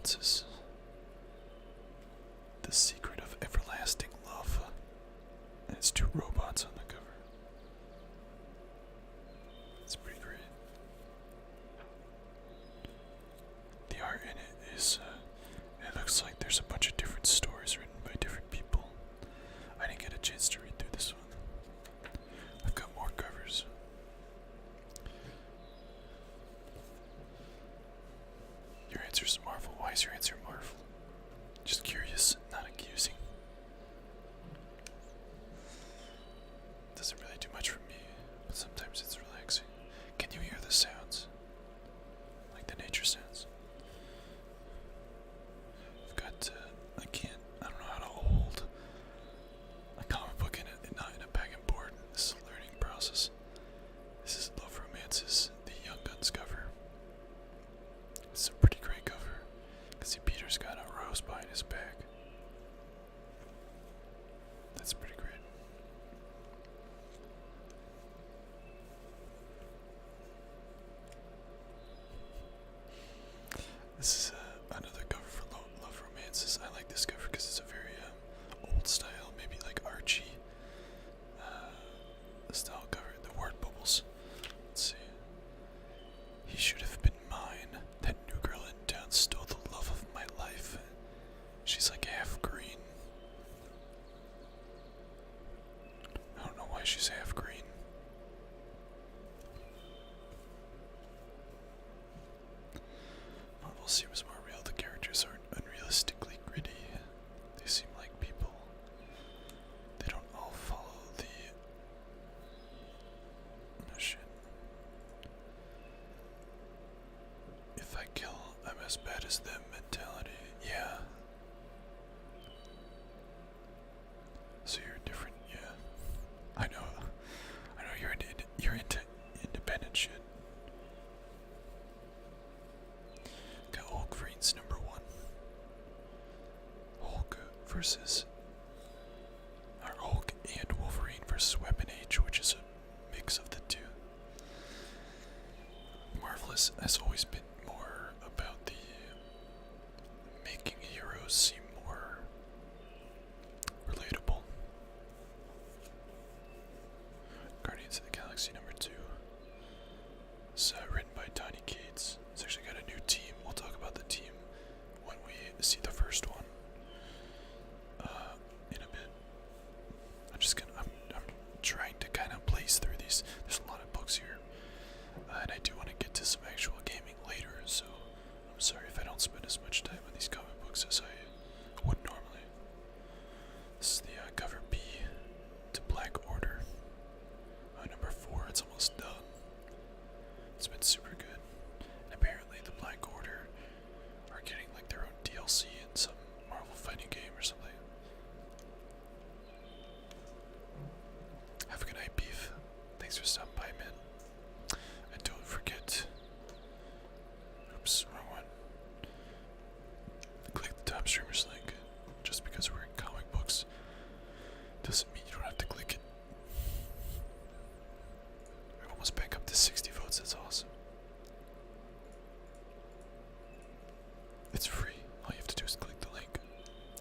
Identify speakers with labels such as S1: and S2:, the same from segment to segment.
S1: Romances. The Secret of Everlasting Love. And it's two robots on the cover. It's pretty great. The art in it is, it looks like there's a bunch of different stories written by different people. I didn't get a chance to read through this one. I've got more covers. Your answer's Marvel. Why is your answer Marvel? Just curious, not accusing. Doesn't really do much for me, but sometimes it's relaxing. Can you hear the sounds? Like the nature sounds? I've got, I don't know how to hold a comic book in it, not in a bag and board. This is a learning process. This is Love Romances, the Young Guns cover. It's a pretty great cover. See, Peter's got a rose behind his back. That's pretty great. This is another cover for Love Romances. I like this cover because it's a very old style, maybe like Archie style cover. The word bubbles. Let's see. He should have been mine. That new girl in town stole the love of my life. She's like half green. I don't know why she's half green. Marvel seems more real. The characters aren't unrealistically gritty. They seem like people. They don't all follow the... Oh shit. If I kill, I'm as bad as them mentality. Yeah. So you're different, yeah. I know you're into independent shit. Got Hulk Freens #1. Hulk versus Hulk and Wolverine versus Weapon H, which is a mix of the two. Marvelous has always been more about the making heroes seem more relatable. Guardians of the Galaxy #2. It's written by Donny Cates. It's actually got a new team. We'll talk about the team when we see the first one in a bit. I'm trying to kind of blaze through these. There's a lot of books here, and I do want to get to some actual gaming later. So I'm sorry if I don't spend as much time on these comic books as I would normally. This is the cover B to Black Order. #4, it's almost done. It's been super good. And apparently the Black Order are getting like their own DLC in some Marvel fighting game or something. Have a good night, Beef. Thanks for stopping by, man. And don't forget... Oops, wrong one. Click the Top Streamers link. Just because we're in comic books doesn't mean you don't have to click it. We're almost back up to 60 votes, that's awesome. It's free. All you have to do is click the link.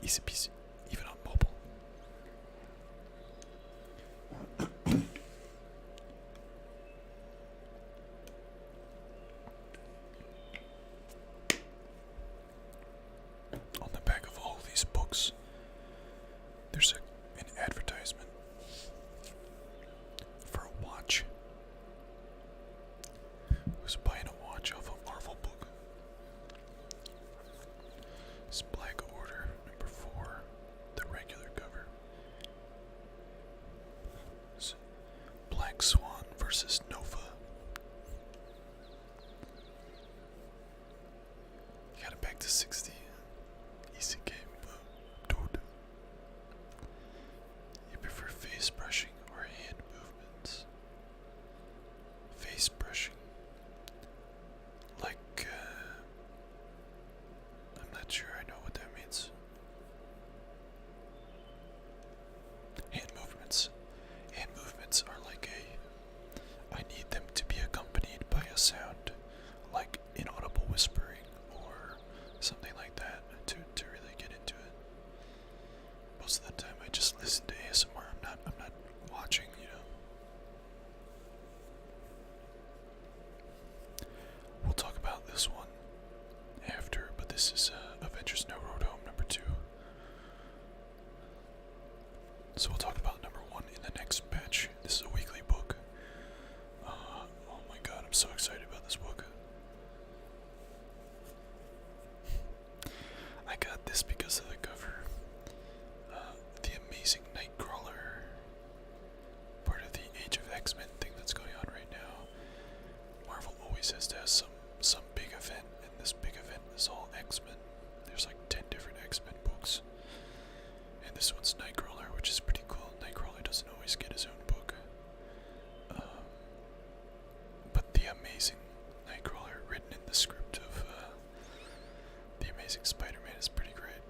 S1: Easy peasy, even on mobile. On the back of all these books, there's an advertisement for a watch. Who's buying a watch off a Marvel book? It's Black Order #4, the regular cover. It's Black Swan versus Nova. You got it back to 60. Easy game, dude. You prefer face brushing or hand movements? Face brushing. Like, I'm not sure I know what that means. Hand movements. Hand movements are like I need them to be accompanied by a sound, like inaudible whispering or something like that to really get into it. Most of the time I just listen to ASMR. I'm not watching, you know. We'll talk about this one after, but this is Avengers No Road Home #2. So we'll talk about #1 in the next batch. This is a weekly book. Oh my god, I'm so excited about this book. I got this because of the cover. The Amazing Nightcrawler. Part of the Age of X-Men thing that's going on right now. Marvel always has to have some big event, and this big event is all X-Men. There's like 10 different X-Men books. And this one's Nightcrawler, which is pretty cool. Nightcrawler doesn't always get his own book. But the Amazing Nightcrawler, written in the script of The Amazing Spider-Man, is pretty great.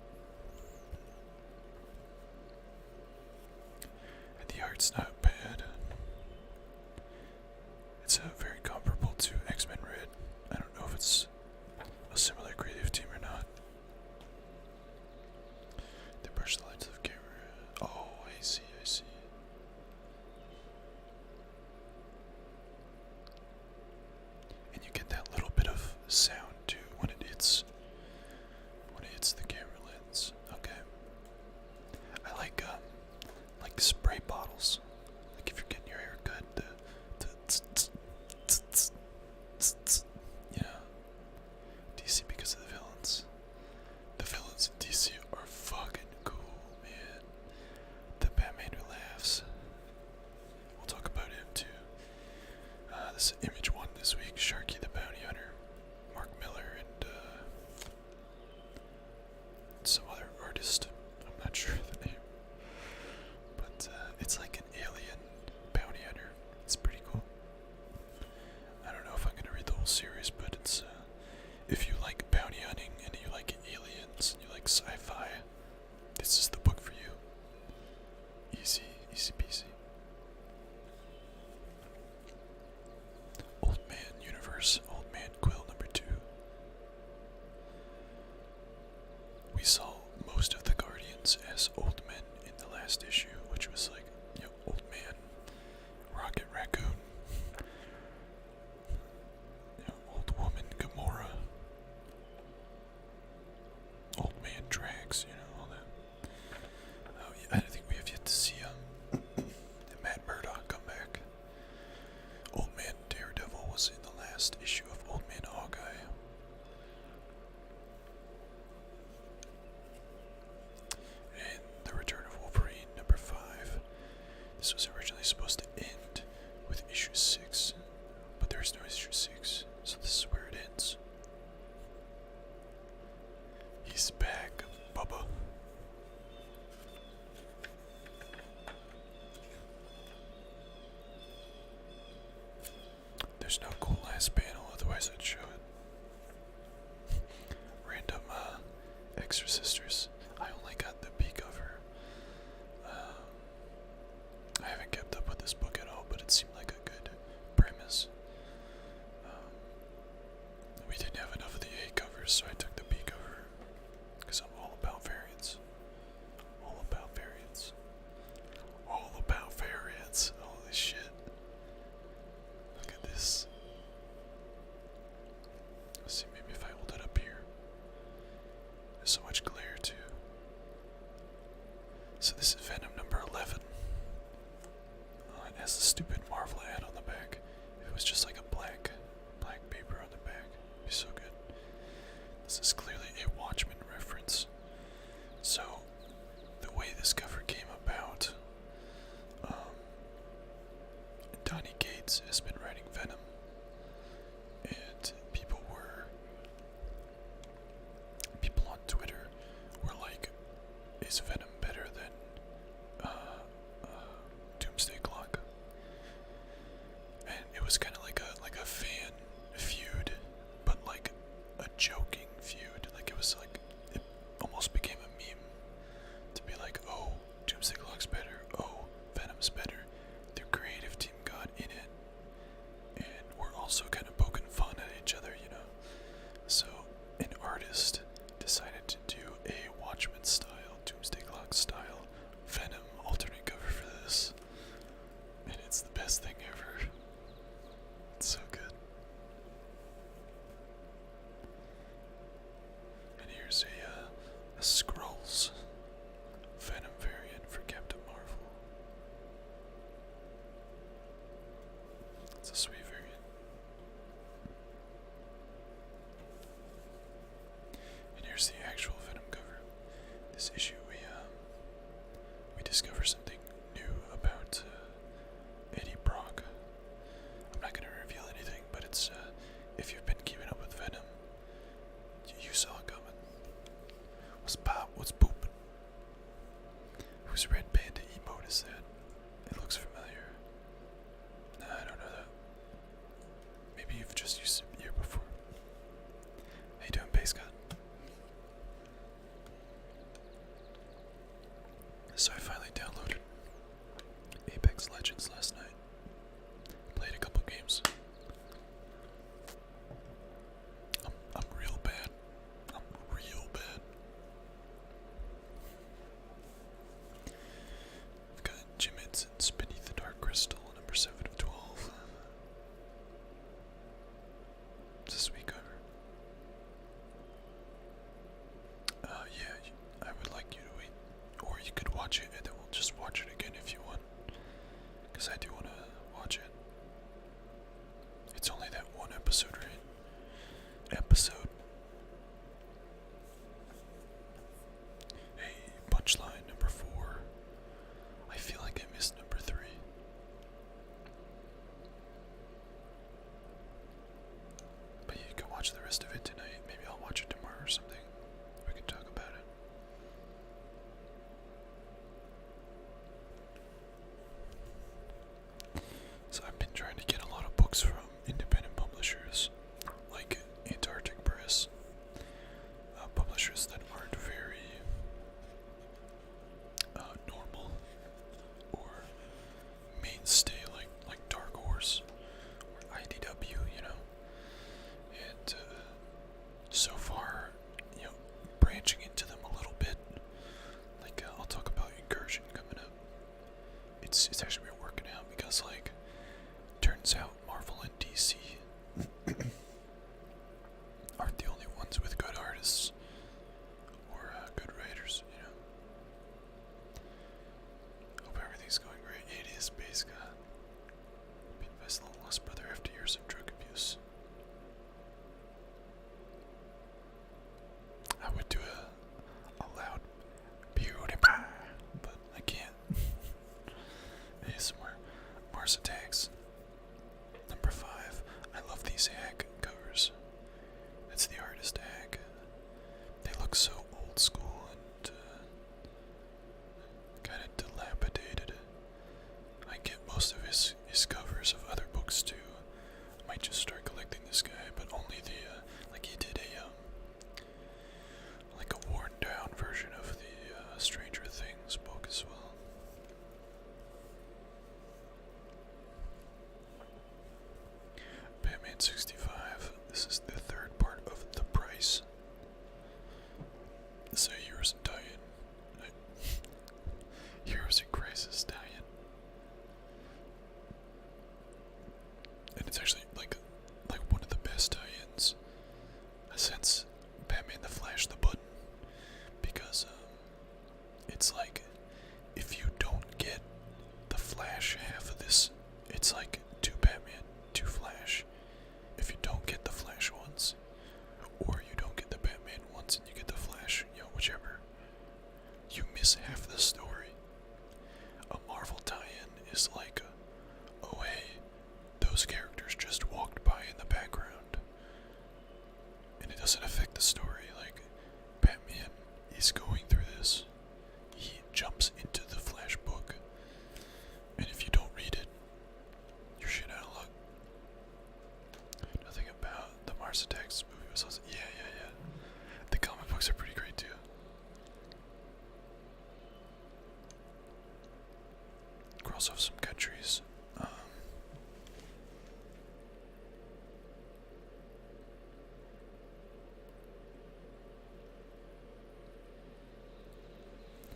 S1: And the art's not bad. It's very comparable to X-Men Red. I don't know if it's a similar creative team or not. They brush the lights of the camera. Oh, I see, I see. And you get that little bit of sound too when it hits the camera lens. Okay. I like spray bottles. Like if you're getting your hair cut, you know. DC because of the villains. The villains in DC are fucking cool, man. The Batman who laughs. We'll talk about him too. This is Image 1 this week. Sharky the Bounty Hunter. Mark Miller and some other artist. I'm not sure the name. But it's like an alien bounty hunter. It's pretty cool. I don't know if I'm gonna read the whole series, but it's if you like bounty hunting and you like aliens and you like sci-fi, this is the book for you. Easy peasy. Old Man Universe, Old Man Quill #2. We saw most of the Guardians as old men in the last issue, which was like, you know, Old Man, Rocket Raccoon, you know, Old Woman Gamora, Old Man Drax, you know, all that. Oh, yeah, I think we have yet to see Matt Murdock come back. Old Man Daredevil was in the last issue of Old Man Hawkeye. And The Return of Wolverine #5. This was originally supposed to end with issue 6, but there's no issue 6, so this is where it ends. He's back, Bubba. There's no cool last panel, otherwise I'd show it. Random Exorcisters. I only got the B cover. I haven't kept up with this book at all, but it seemed like a good premise. We didn't have enough of the A covers, so I took the B cover. Because I'm all about variants. All about variants. All about variants. Holy shit. Look at this. Let's see, maybe if I hold it up here. There's so much glare too. So this is Venom #11. It has the stupid Marvel ad on the back. If it was just like a black paper on the back, it'd be so good. This is clearly a Watchmen reference. So, the way this cover came about, Donny Cates has been writing Venom, and people on Twitter were like, is Venom better than Doomsday Clock? And it was kind of like a fan feud, but like a joking feud. Like it was like, it almost became a meme to be like, oh, Doomsday Clock's better, oh, Venom's better. The creative team got in it, and we're also kind of poking fun at each other, you know. So an artist this issue, we discover something new about Eddie Brock. I'm not gonna reveal anything, but it's if you've been keeping up with Venom, you saw it coming. What's pop? What's poopin'? Whose red panda emote is that? It looks familiar. Nah, I don't know that. Maybe you've just used it here before. How you doing, Base God? So I finally downloaded Apex Legends last night. Played a couple games. I'm real bad. I'm real bad. I've got Jim Henson's Beneath the Dark Crystal, number 7 of 12. Is this week over? Yeah, I would like you to wait. Or you could watch it and then we'll just watch it again if you want. Because I do want to watch it. It's only that one episode, right? Episode. Hey, punchline number 4. I feel like I missed number 3. But you can watch the rest of it tonight. Maybe I'll watch it tomorrow or something. We can talk about it. So I've been trying to get a lot of books from independent publishers, like Antarctic Press, publishers that aren't very normal or mainstay, like Dark Horse or IDW, you know. And so far, you know, branching into them a little bit, like I'll talk about Incursion coming up. It's actually been working out because, like, turns out Marvel and DC aren't the only ones with good artists or good writers, you know. Hope everything's going great. It is, Base God. Being best little lost brother after years of drug abuse. I would do a loud PewDiePie, but I can't. ASMR. Mars Attacks. Number 5. I love these hack covers. It's the artist hack. They look so old school and kind of dilapidated. I get most of his covers of other books too. I might just start collecting this guy, but only the like he did a like a worn down version of the Stranger Things book as well. Batman 65. This is the third part of The Price. This is a Heroes in tie-in. Heroes in Crisis tie-in. And it's actually like one of the best tie-ins since Batman the Flash the Button, because it's like if you don't get the Flash half of this, it's like 2 Batman, 2 Flash. If you don't get the Flash ones, or you don't get the Batman ones and you get the Flash, you know, whichever, you miss half the story. A Marvel tie-in is like, oh hey, those characters just walked by in the background, and it doesn't affect the story. Like, Batman is going through this, he jumps into the Flash book, and if you don't read it, you're shit out of luck. Nothing about the Mars Attacks movie was awesome. Yeah. The comic books are pretty great too. Cross off some countries.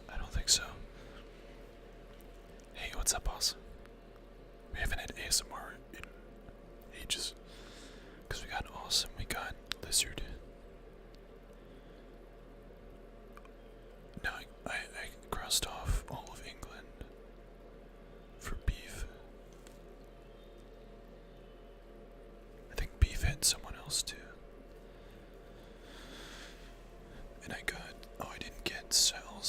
S1: I don't think so. Hey, what's up, boss? We haven't had ASMR in ages. Because we got Awesome, we got Lizard. No, I crossed off all of England for Beef. I think Beef had someone else too. And I got, oh, I didn't get Sal's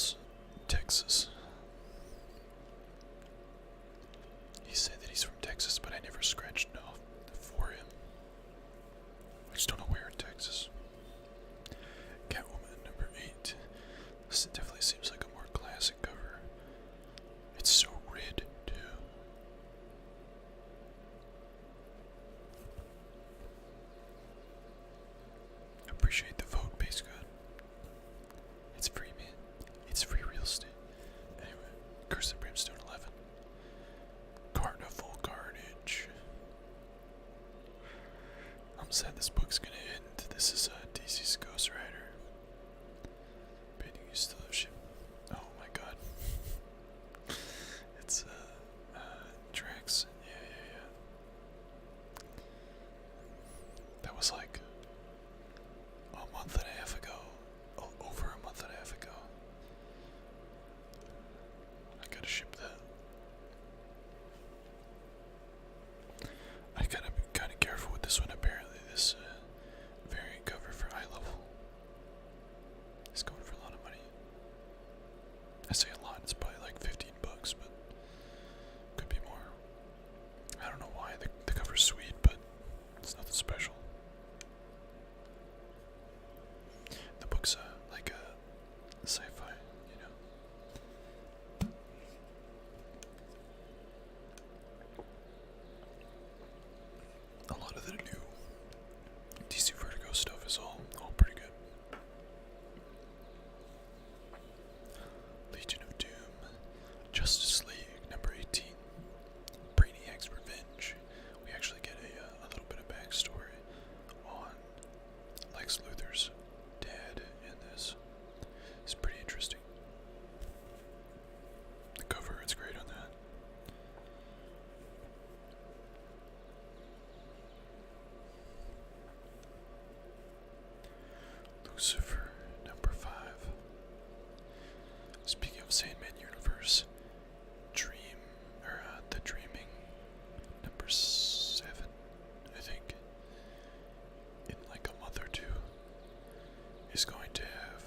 S1: This definitely seems like a more classic cover. It's so red, too. Appreciate the vote, Base God. It's free, man. It's free real estate. Anyway, Curse of Brimstone 11. Carnival Carnage. I'm sad this book's gonna end. This is DC's Ghost Rider. Painting you still have ship. Oh my god. It's Drax. Yeah. That was like a month and a half ago. Oh, over a month and a half ago. I gotta ship that. I gotta be kinda careful with this one. Apparently this variant cover for eye level is going for a lot of money. I say a lot, it's probably like $15, but could be more. I don't know why. The cover's sweet, but it's nothing special. The book's like a sci-fi, you know. A lot of the new DC Vertigo stuff is all pretty good. Legion of Doom, Justice League number 18, Brainiac's Revenge. We actually get a little bit of backstory on Lex Luthor's dad in this. It's pretty interesting. The cover, it's great on that. Lucifer, number 5. Speaking of Sandman Universe, The Dreaming, number 7, I think, in like a month or two, is going to have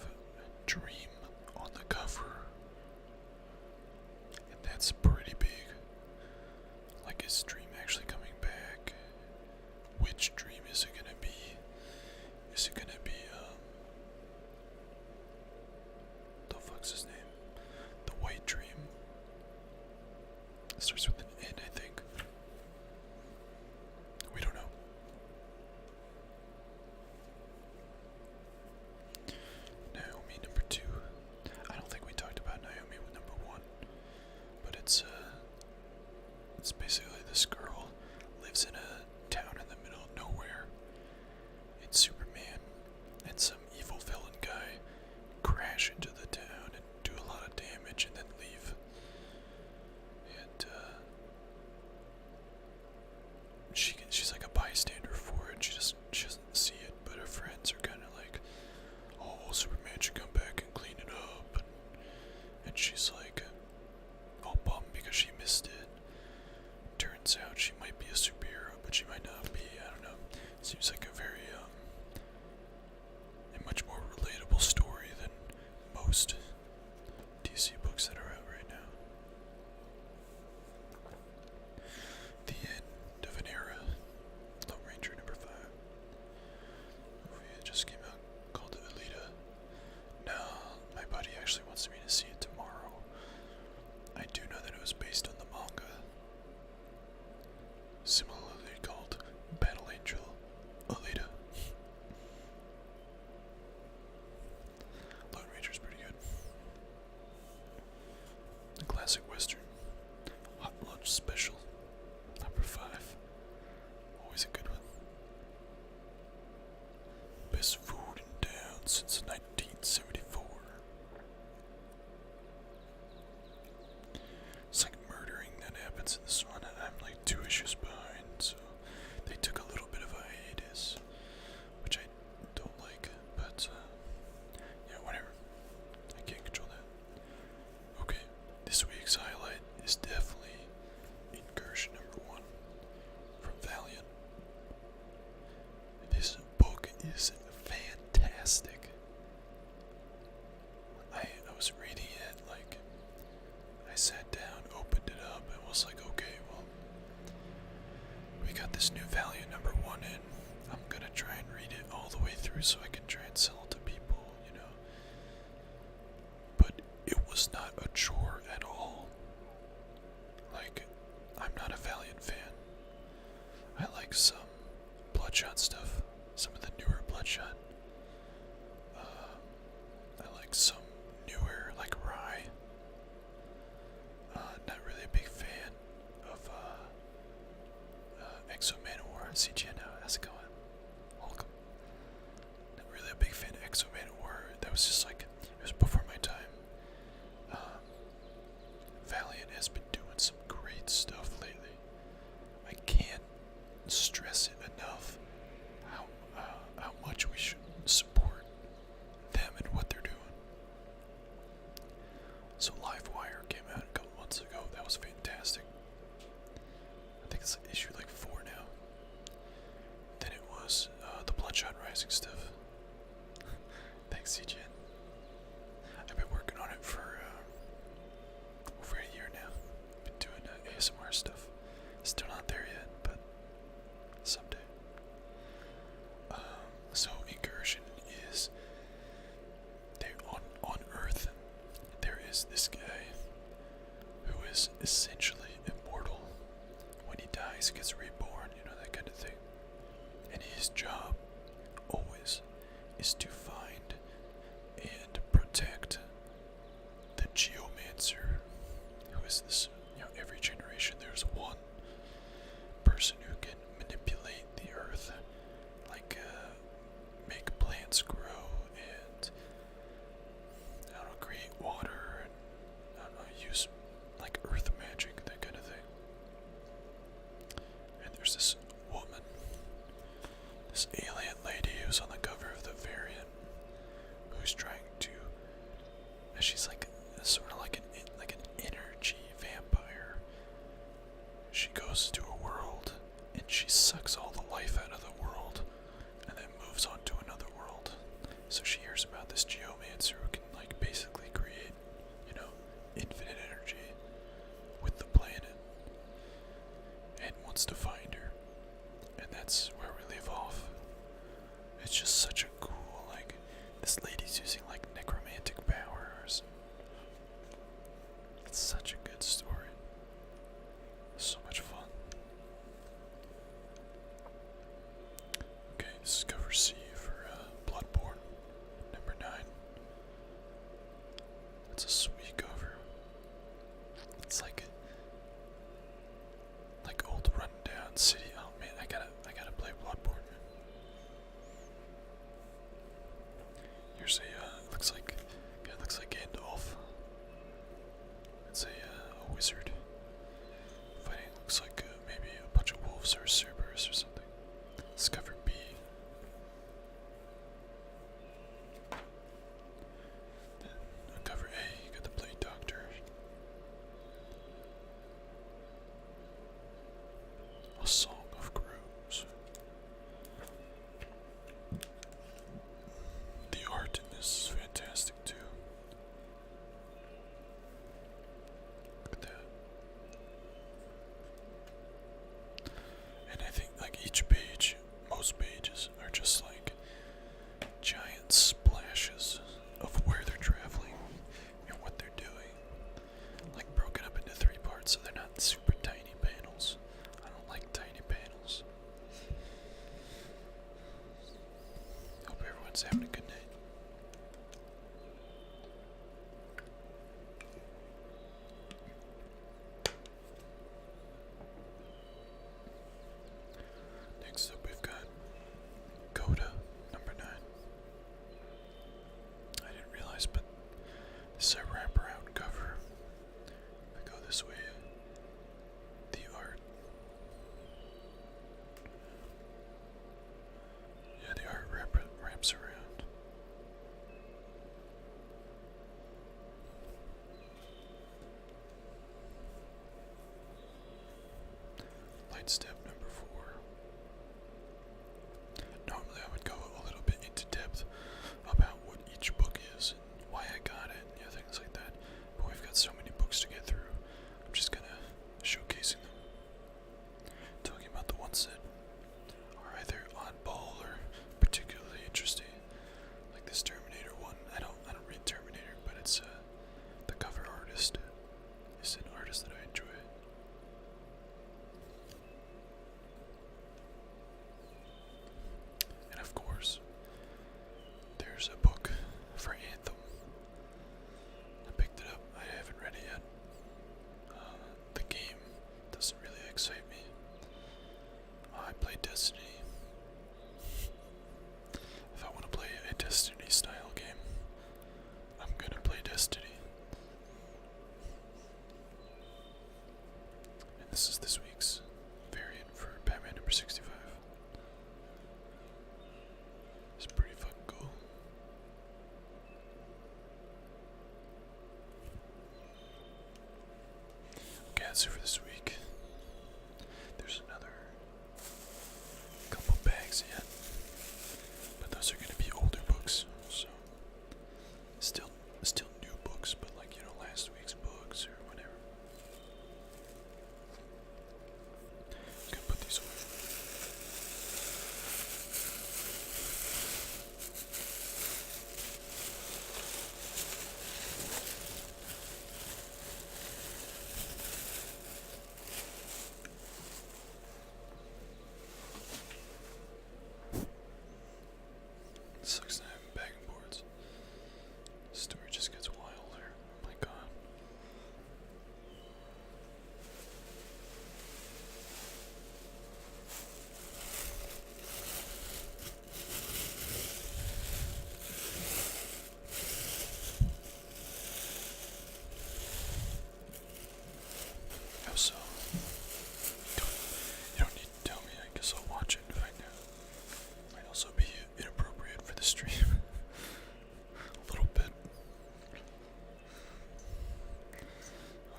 S1: Dream on the cover. And that's pretty big. Like, is Dream actually coming back? Which Dream is it gonna be? Is it gonna be, the fuck's his name? The White Dream. It starts with an N, I think. We don't know. Naomi, number 2. I don't think we talked about Naomi with number 1. But it's basically this girl lives in a town in the middle of nowhere. It's Superman and some evil villain guy crash into the town and do a lot of damage and then leave. And she's like a bystander for it. She doesn't see it, but her friends are kind of like, "Oh, Superman should come back and clean it up," and she's like all bummed because she missed it. Turns out she might be a superhero, but she might not be. I don't know. Seems like a very a much more relatable story than most DC books that are out right now. The end of an era. Lone Ranger number 5. Movie that just came out called Alita. No, my buddy actually wants me to see it tomorrow. I do know that it was based on the manga, similarly called Battle Angel Alita. Lone Ranger's pretty good. The classic western. Hot Lunch Special, number 5. Always a good one. Best food in town since 1974. It's like murdering that happens in this one, and I'm like 2 issues behind, so they took a little bit of a hiatus, which I don't like, but yeah, whatever. I can't control that. Okay, this week's highlight is definitely Incursion number 1 from Valiant. This book is fantastic. I was reading it, like, I sat down, opened it up, and was like, okay, well, we got this new Valiant number 1 in. I'm gonna try and read it all the way through so I can try and sell it to people, you know. like some newer, like Rye. Not really a big fan of Exo Manowar. CGN, how's it going? Welcome. Not really a big fan of Exo Manowar. That was just like, it was before my time. Valiant has been doing some great stuff lately. I can't stress it enough how much we should support them and what they're doing. So Livewire came out a couple months ago. That was fantastic. I think it's issue like 4 now. Then it was the Bloodshot Rising stuff. Thanks, CGN. I've been working on it for over a year now. Been doing ASMR stuff. Still not there yet, but someday. So Incursion is on Earth. There is this guy who is essentially immortal. When he dies, he gets reborn, you know, that kind of thing. And his job always is to find and protect the Geomancer, who is this, you know, every generation there's one person who can manipulate the earth, like make plants grow and I don't know, create water and I don't know, use like earth magic, that kind of thing. And there's this woman, this alien lady who's on the cover of the variant, who's trying to, and she's like sort of like an energy vampire. She goes to a world and she sucks all the life out of the world and then moves on to another world. So she hears about this Geomancer who can like basically create, you know, infinite energy with the planet and wants to find her. And that's where we leave off. It's just such a cool, like, this lady's using like necromantic powers. It's such a good story. So much fun. Okay, this is cover C for Bloodborne, number 9. That's a sweet cover. It's like old rundown city. Oh man, I gotta play Bloodborne. Here's a looks like Gandalf. It's a wizard fighting. Looks like maybe a bunch of wolves or Cerberus or something. Let's cover B. Then on cover A, you got the Blade Doctor. A Song of Grooves. The art in this is fantastic too. Look at that. And I think like each page, most pages are just like giant splashes of where they're traveling and what they're doing. Like broken up into 3 parts so they're not super tiny panels. I don't like tiny panels. Hope everyone's having a good night. Next up we've got Coda, number 9. I didn't realize, but this is a wraparound cover. If I go this way, the art. Yeah, the art wraps around. Light step number 4. Normally I would go a little bit into depth about what each book is and why I got it, and things like that. But we've got so many books to get through. I'm just kind of showcasing them. Talking about the ones that are either oddball or particularly interesting. Like this Terminator one. I don't read Terminator, but it's the cover artist is an artist that I enjoy. And of course, there's a book for Anthem that's it for this week. There's another couple bags yet, but those are going to be older books, so still new books, but like, you know, last week's books or whatever. Just gonna put these away. Sucks to have bagging boards. Story just gets wilder. Oh my god. How so? You don't need to tell me. I guess I'll watch it and find out. Might also be inappropriate for the stream. A little bit.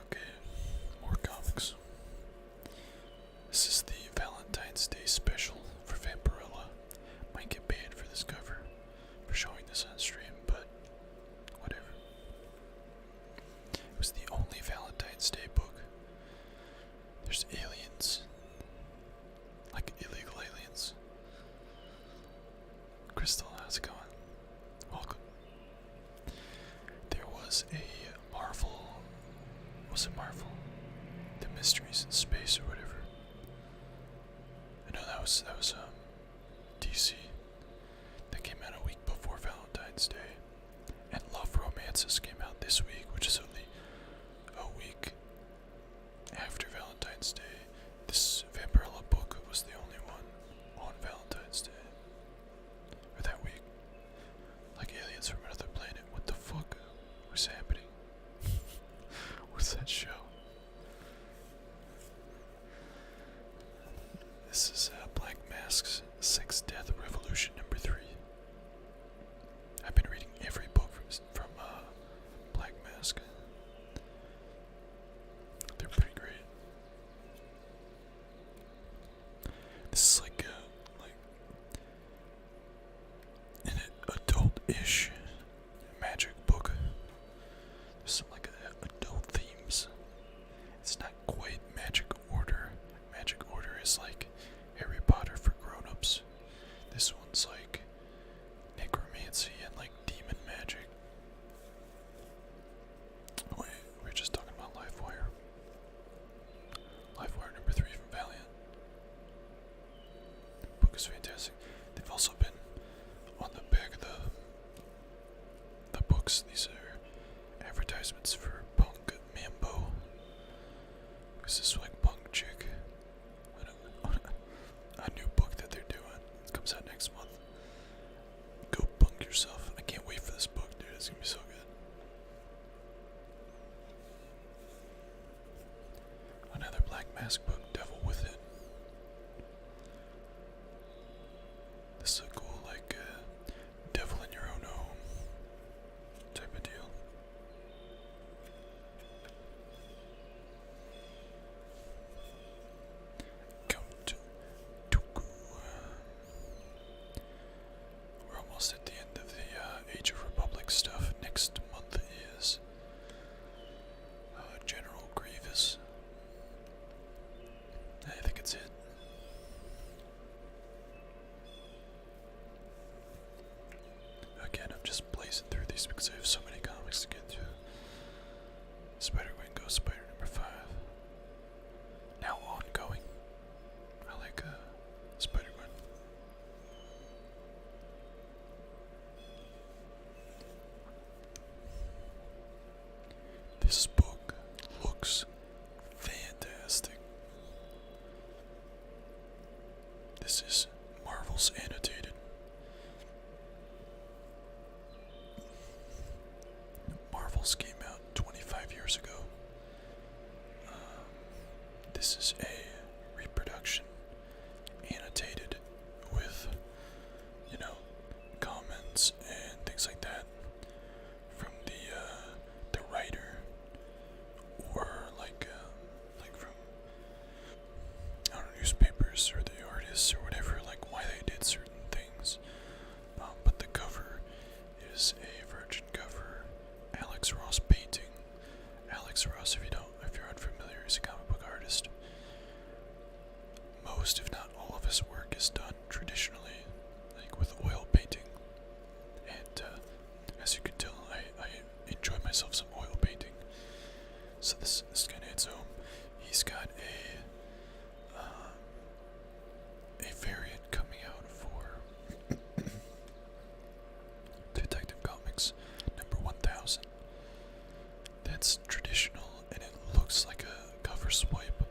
S1: Okay, more comics. This is the Valentine's Day special for Vampirella. Might get banned for this cover, for showing this on stream, but whatever. It was the only Valentine's Day book. There's aliens. Like illegal aliens. Crystal, how's it going? Welcome. There was a Marvel. Was it Marvel? The Mysteries in Space or whatever. I know that was DC. That came out a week before Valentine's Day. And Love Romances came out this week, which is only a week after Valentine's Day. This Vampirella book was the only one on Valentine's Day. Or that week. Like aliens from another planet. What the fuck? What's happening? What's that show? This is Black Mask's Sex, Death, Revolution #3. I've been reading every book from Black Mask. They're pretty great. This is like an adult-ish magic book. There's some like adult themes. It's not quite Magic Order. Magic Order is like Harry Potter for grown-ups. This one's like necromancy and like demon magic. Wait, we were just talking about Livewire. Livewire #3 from Valiant. Book is fantastic. They've also been on the back of the books. These are advertisements for Punk Mambo. This is like Punk Chick. A new book that they're doing. It comes out next month. Go punk yourself. I can't wait for this book, dude. It's gonna be so good. Another Black Mask book, Devil Within. This is a cool, like, devil in your own home type of deal. Count Dooku. We're almost at the end of the Age of Republic stuff. Next month is General Grievous. I think it's it. Again, I'm just blazing through these because I have so many comics to get through. Spider-Gwen Ghost Spider #5. Now ongoing. I like Spider-Gwen. This book looks fantastic. This is Marvel's Annotated. Marvel's came out 25 years ago. This is a reproduction, annotated with, you know, comments and things like that from the writer, or like it's traditional and it looks like a cover swipe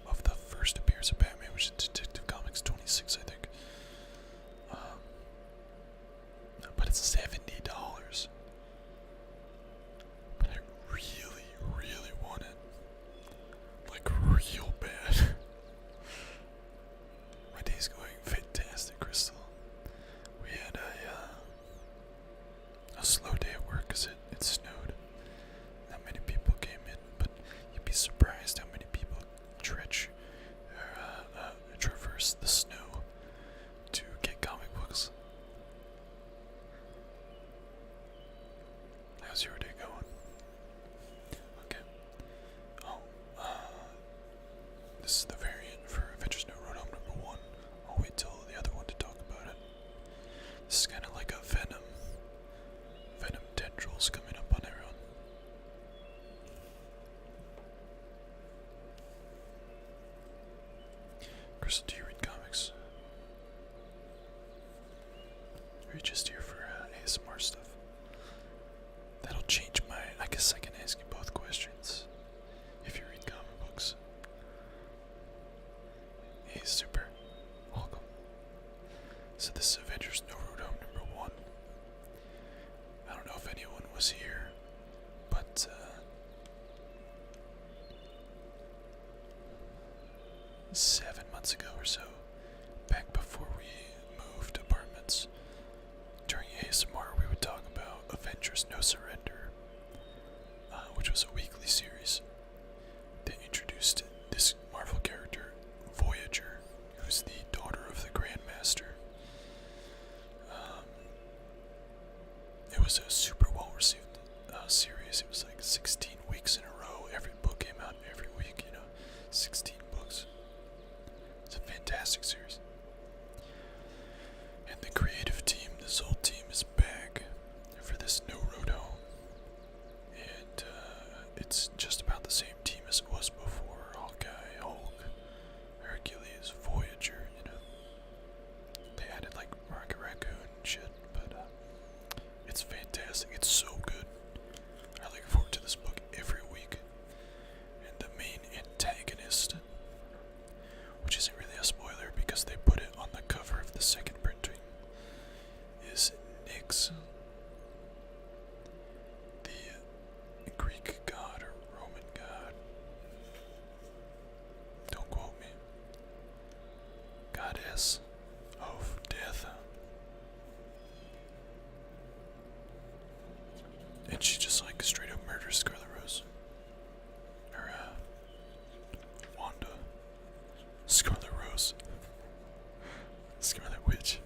S1: of the first appearance of Batman, which is Detective Comics 26, I think. But it's $70. But I really, really want it. Like, real bad. My day's going fantastic, Crystal. We had a slow day at work because it snowed. Not many people came in, but you'd be surprised how many people traverse the snow to get comic books. How's your day going? Okay. Oh, this is the variant for Avengers No Road Home #1. I'll wait till the other one to talk about it. This is kind of like a Venom tendrils coming up on their own. Crystal, do you read comics? Or are you just here for ASMR stuff? That'll change my... I guess I can ask you both questions. If you read comic books. Hey, super. Welcome. So this is Avengers No Road Home #1. I don't know if anyone was here, but 7 months ago or so, back before we moved apartments, during ASMR we would talk about Avengers No Surrender, which was a weekly series that introduced this Marvel character, Voyager, who's the daughter of the Grandmaster. It was a super well received series. It was like 16 weeks in a row. Every book came out every week, 16 books. It's a fantastic series. And the creative team, this whole team is back for this No Road Home. And it's just about the same team as it was before. Hawkeye, Hulk, Hercules, Voyager, They added like Rocket Raccoon and shit, but it's fantastic. It's so good. I look forward to this book every week. And the main antagonist, which isn't really a spoiler because they put it on the cover of the second printing, is Nyx, the Greek god or Roman god. Don't quote me. Goddess of death. And she just like straight up murders Scarlet Rose. Or Wanda. Scarlet Rose. Scarlet Witch.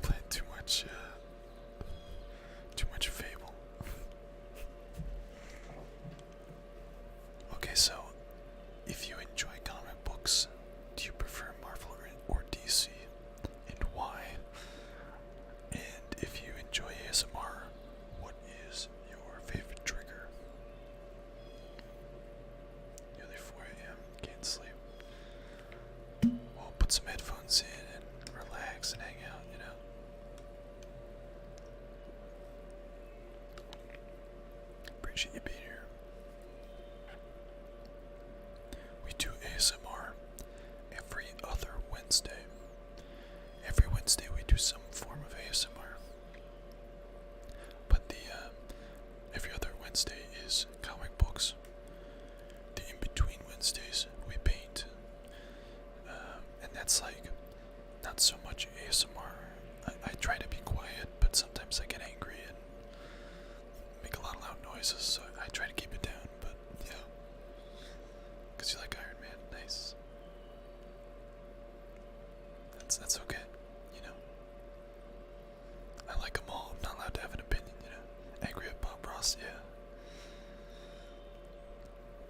S1: Playing too much Fable. Okay, so if you enjoy comic books, do you prefer Marvel or DC, and why? And if you enjoy ASMR, what is your favorite trigger? Nearly 4 a.m. Can't sleep. We'll put some headphones in and relax and hang out, Appreciate you being here. We do ASMR every other Wednesday. Every Wednesday we do some form of ASMR. But the every other Wednesday is comic books. The in-between Wednesdays we paint. And that's like not so much ASMR. I try to be quiet, but sometimes I get angry and make a lot of loud noises, so I try to keep it down, but yeah. Because you like Iron Man, nice. That's okay, I like them all. I'm not allowed to have an opinion, Angry at Bob Ross, yeah.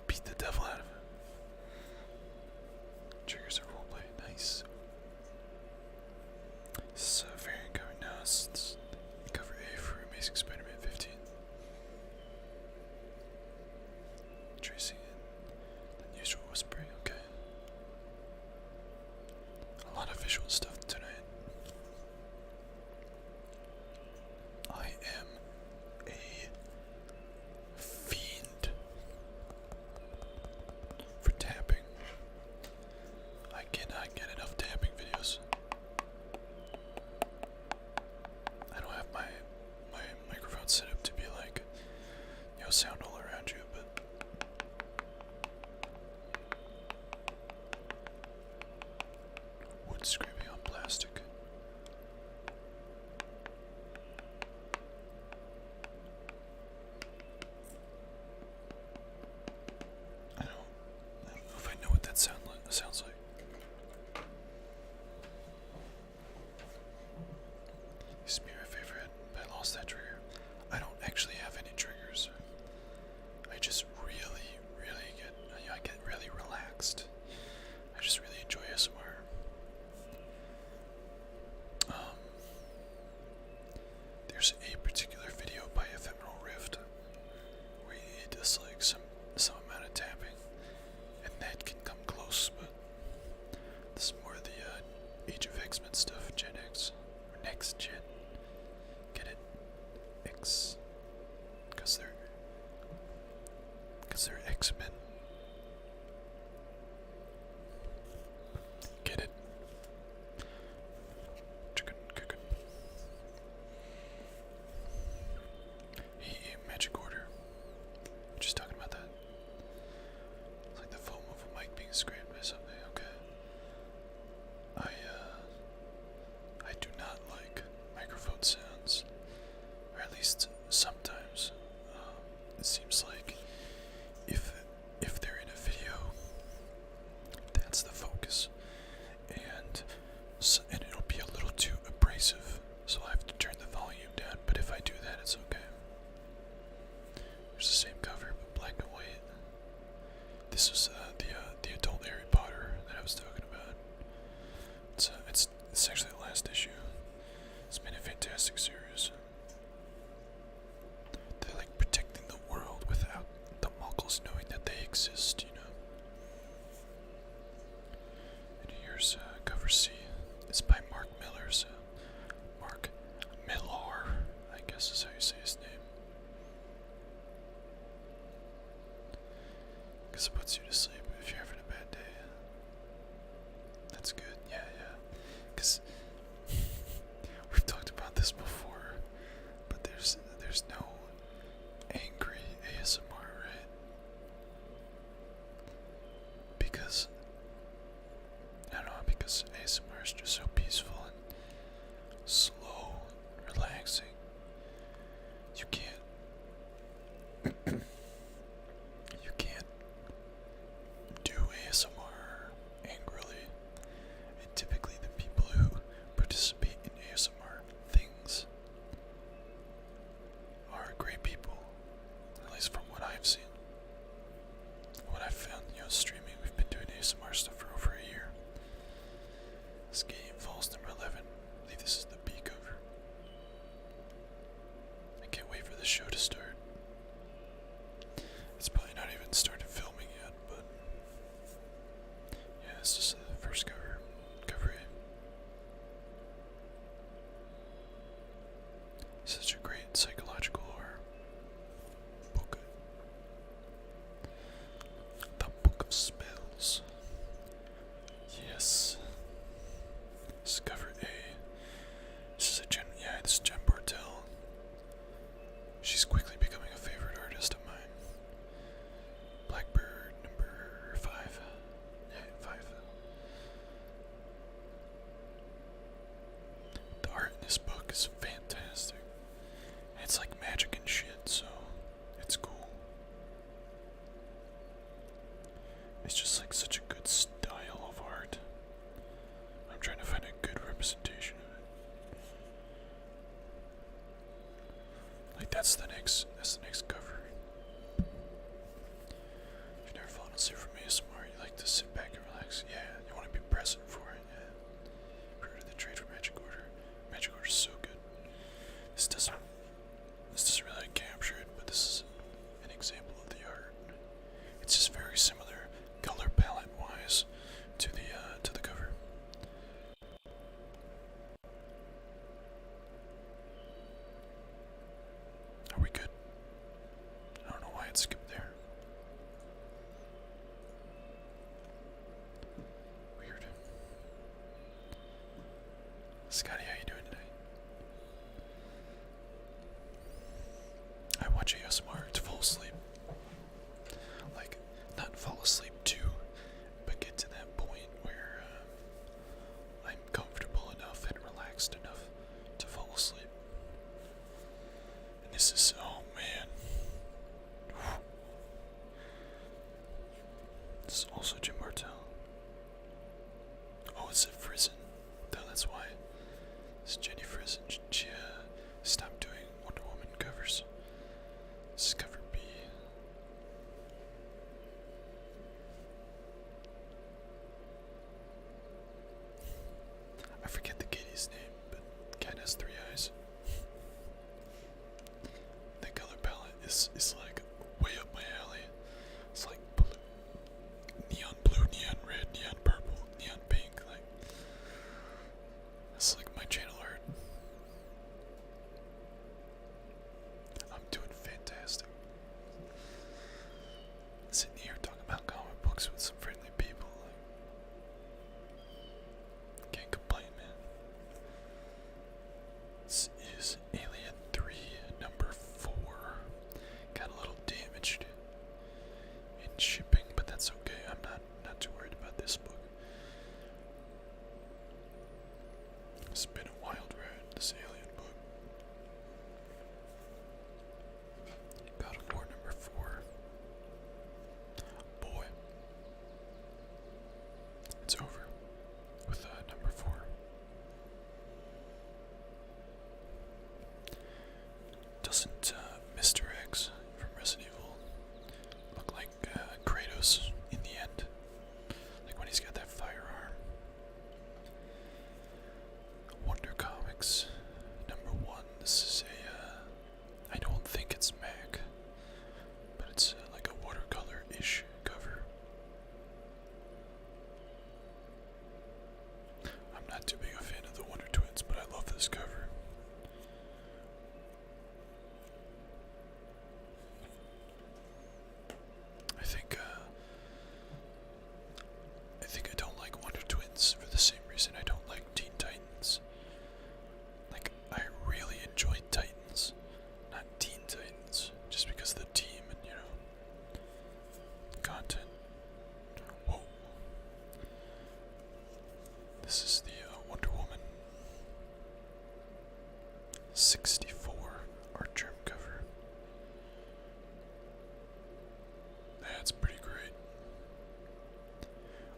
S1: Beat the devil out of it. Triggers are roleplay, nice. This is a variant cover now. It's cover A for Amazing Spider-Man 15. Tracing in unusual whispering, okay. A lot of visual stuff tonight. I am a Because they're X-Men. Get it? Chicken. Hey, magic order. Just talking about that. It's like the foam of a mic being scraped by something. Okay. I do not like microphone sounds, or at least sometimes. It seems like if they're in a video, that's the focus, and it'll be a little too abrasive, so I have to turn the volume down. But if I do that, it's okay. There's the same cover, but black and white. This was the adult Harry Potter that I was talking about. It's actually the last issue. It's been a fantastic series. They're like protecting the world without the Muggles knowing that they exist, you know. And here's cover C. It's by Mark Millar. Mark Millar, I guess is how you say his name. Because it puts you to sleep if you're having a bad day. That's good, yeah. Because we've talked about this before, but there's no angry ASMR, right? Because I don't know, because ASMR is just so peaceful and slow, relaxing. You can't do ASMR angrily. And typically the people who participate in ASMR things are great people, at least from what I've seen. What I've found, streaming, we've been doing ASMR stuff for over a year. This game, Falls number 11. I believe this is the B cover. I can't wait for the show to start. It's probably not even started filming yet, but yeah, this is the first cover. Cover A. Such a great psychological horror book. The Book of Spells. Yes. This is cover A. This is this is Jen Bartel. She's quickly becoming a favorite artist of mine. Blackbird number 5. Yeah, 5. The art in this book is fantastic. It's like magic and shit, so it's cool. It's just like such a good style of art. I'm trying to find a good representation of it. Like that's the next cover. If you've never fallen asleep from ASMR, you like to sit back and relax. Yeah, you want to be present for it. Yeah. Heard of the trade for Magic Order. Magic Order is so good. This doesn't really capture it, but this is an example of the art. It's just very similar, color palette wise, to the cover. Are we good? I don't know why it skipped there. Weird. Scotty, how you doing today? I watch ASMR to fall asleep. Like, not fall asleep to, but get to that point where I'm comfortable enough and relaxed enough to fall asleep. And this is, oh man. This is also Jim Martell. Oh, it's a Frizen. No, that's why. It's Jenny Frizen. She stopped doing Wonder Woman covers. This is cover B. I forget the kitty's name, but cat has 3 eyes. The color palette is like way up my alley. It's like neon blue, neon red, neon purple, neon pink. Like it's like my channel art. I'm doing fantastic. it's over with number 4. Doesn't Mr. X from Resident Evil look like Kratos in the end? Like when he's got that firearm. Wonder Comics, number 1. This is a, I don't think it's Mac, but it's like a watercolor-ish cover. I'm not too big a fan of the Wonder Twins, but I love this cover. I think I don't like Wonder Twins for the same reason I don't like Teen Titans. Like, I really enjoy Titans, not Teen Titans, just because of the team and, you know, content. Whoa. This is the Wonder Woman 64 art germ cover. That's pretty great.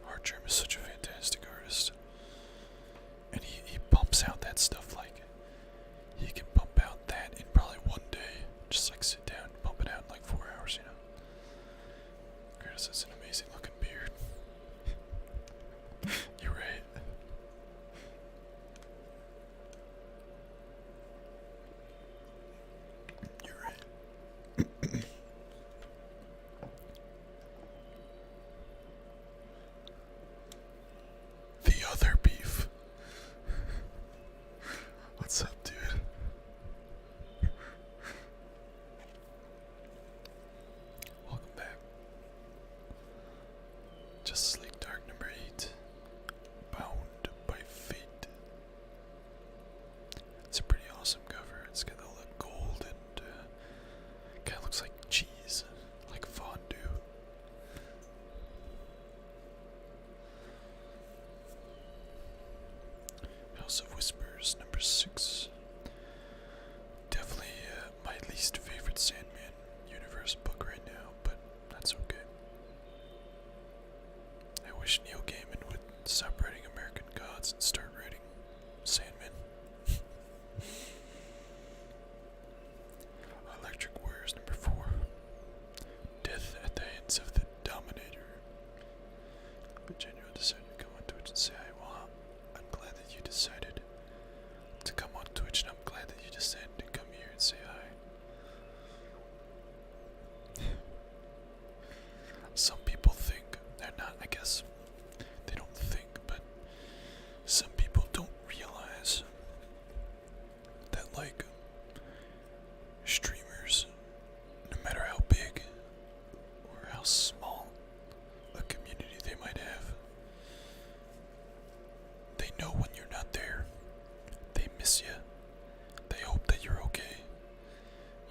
S1: Art germ is such a fantastic artist. And he pumps out that stuff like, he can pump out that in probably one day. Just like sit down and pump it out in like 4 hours, you know. Kratos has an amazing looking beard. You're right. You're right. The other beef. What's up, dude? Welcome back. Justice League Dark number 8. Bound by Fate. It's a pretty awesome cover. It's got all that gold and kind of looks like cheese, like fondue. House of Whispers, number 6. Definitely my least favorite Sandman universe book right now, but that's okay. I wish Neil Gaiman would stop writing American Gods and start writing Sandman. Electric Warriors, number 4. Death at the Hands of the Dominator. But Genuine decided to come on Twitch and say hi. Well, I'm glad that you decided to come on Twitch, and I'm glad that you decided to come here and say hi. Some people think they're not, I guess they don't think, but some people don't realize that, like, streamers, no matter how big or how small a community they might have, they know when you're not there. They miss you. They hope that you're okay.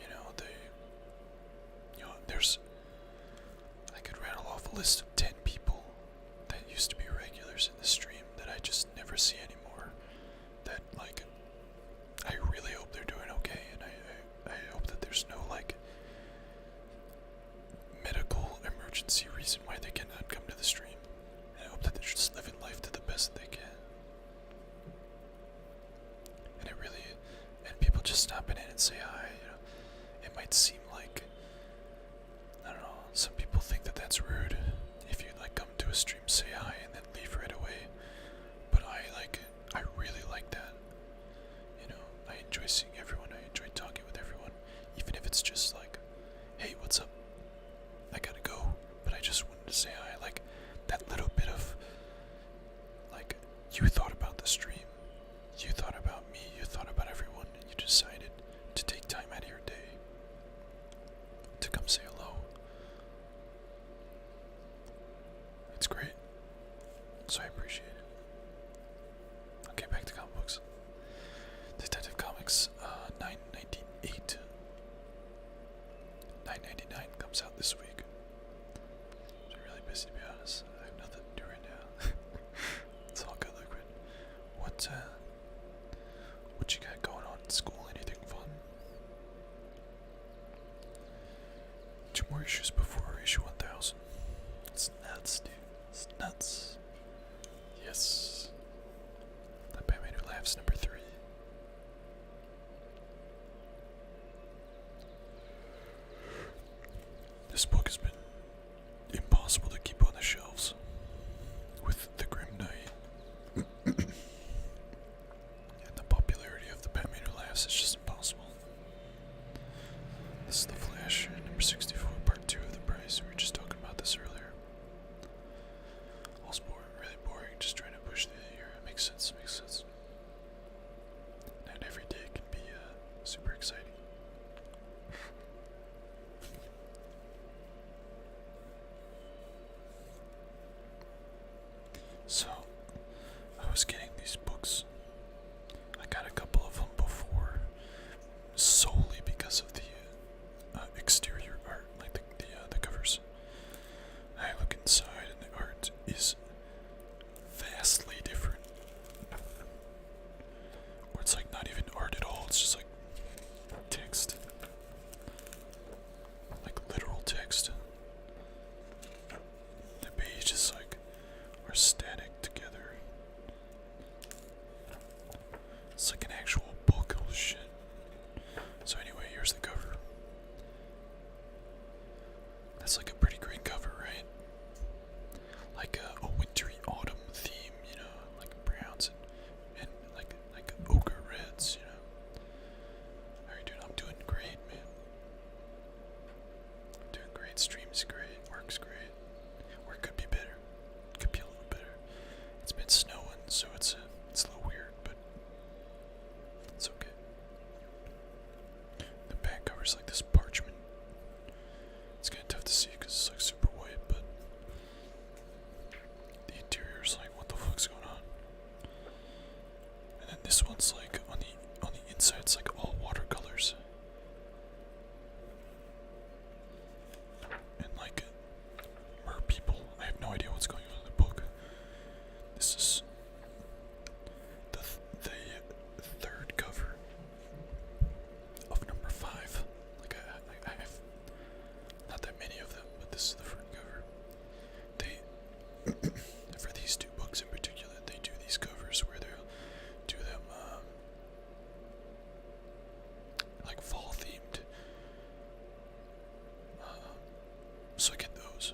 S1: You know, I could rattle off a list of 10 people that used to be regulars in the stream that I just never see anymore. That, like, I really hope they're doing okay, and I hope that there's no, like, medical emergency reason why they cannot come to the stream. And I hope that they're just living life to the best they can. And people just stopping in and say hi, you know. It might seem like, I don't know, some people think that that's rude if you, like, come to a stream, say hi, and then leave right away. But I really like that. You know, I enjoy seeing everyone, I enjoy talking with everyone, even if it's just like, hey, what's up? I gotta go, but I just wanted to say hi. Like, that little bit of, like, you thought about the stream, you thought about me, you thought about everyone, and you decided to take time out of your day to come say hello. It's great. So I appreciate it. Okay, back to comic books. Detective Comics 998. 999 comes out this week. I'm really busy, to be honest. I have nothing to do right now. It's all good, Liquid. What you got going on in school? Anything fun? 2 more issues before issue 1000. It's nuts, dude. It's nuts. Yes. The Batman Who Laughs, number 3. This book has been impossible to keep on the shelves with the Grim Knight. And the popularity of the Batman Who Laughs is just impossible. This is The Flash, number 64, part 2 of the price. We were just talking about this earlier. All's boring, really boring, just trying to push through the year. It makes sense, makes sense. Not every day can be super exciting. So, I was getting these books. I got a couple of them before, solely because of the exterior art, like the covers. I look inside, and the art is vastly different. Or it's like not even art at all. It's just like text, like literal text. The pages like are static together. It's like an actual book. Holy shit. So anyway, here's the cover. That's like a pretty great cover, right? Like a wintry autumn theme, you know, like browns and like ochre reds, you know. Alright, dude, I'm doing great, man. I'm doing great. Stream's great. Work's great. Or it could be better. Could be a little better. It's been snowing, so it's a little weird, but it's okay. The back cover's like this parchment. It's kind of tough to see because it's like super white, but the interior's like, what the fuck's going on? And then this one's like on the inside, it's like all watercolors. And like mer people. I have no idea what's going on in the book. This is the third cover of number 5. Like I have not that many of them, but this is the front cover. They for these 2 books in particular, they do these covers where they'll do them like fall themed. So I get those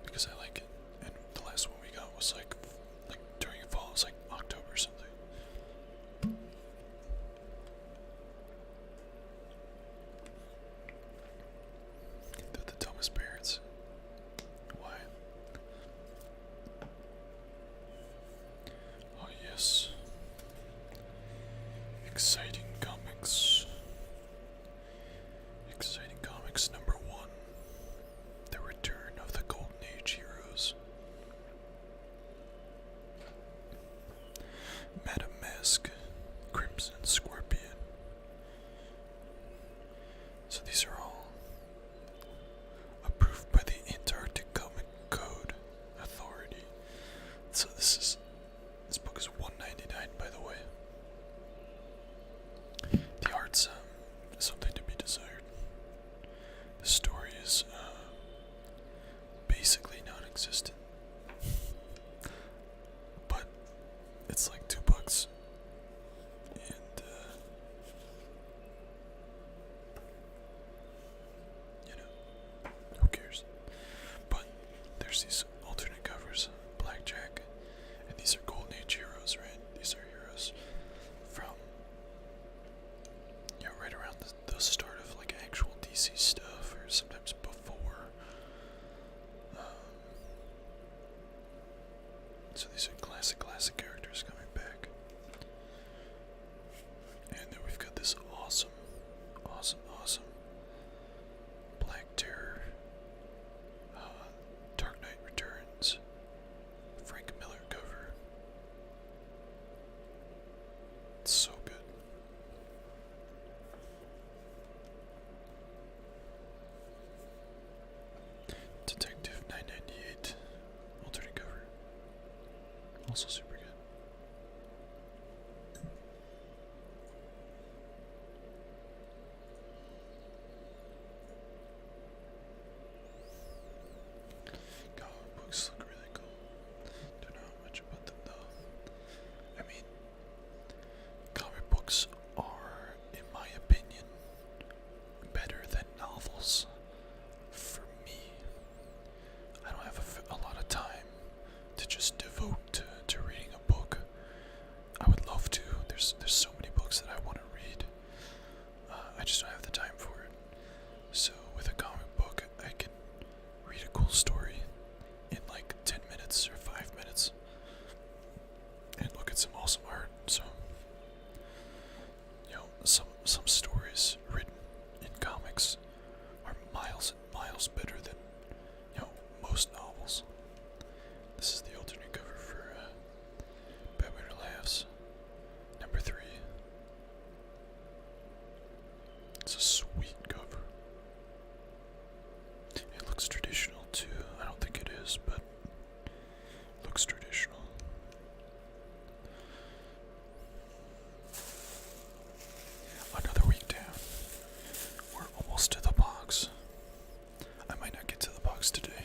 S1: because I like it. And the last one we got was like during fall. It was like October or something. They're the dumbest parents. Why? Oh yes. Exciting comics. Exciting comics number 1. The Return of the Golden Age Heroes. Madame Mask, Crimson Scorpion. So these are all approved by the Antarctic Comic Code Authority. So this book is $1.99, by the way. The art's something to be desired. The story is basically non-existent. But it's like $2. And you know, who cares? But there's these alternate covers, Blackjack, and these are Golden Age heroes, right? These are heroes from, you know, right around the start of like actual DC stuff, or sometimes before. So these are classic characters coming back. And then we've got this awesome Black Terror, Dark Knight Returns, Frank Miller cover. It's so good. Detective 998, alternate cover. Also super good. Comic books look really cool. Don't know. novels better than, most novels. This is the alternate cover for Batman Laughs, number 3. It's a sweet cover. It looks traditional too. I don't think it is, but it looks traditional. Another week down. We're almost to the box. I might not get to the box today,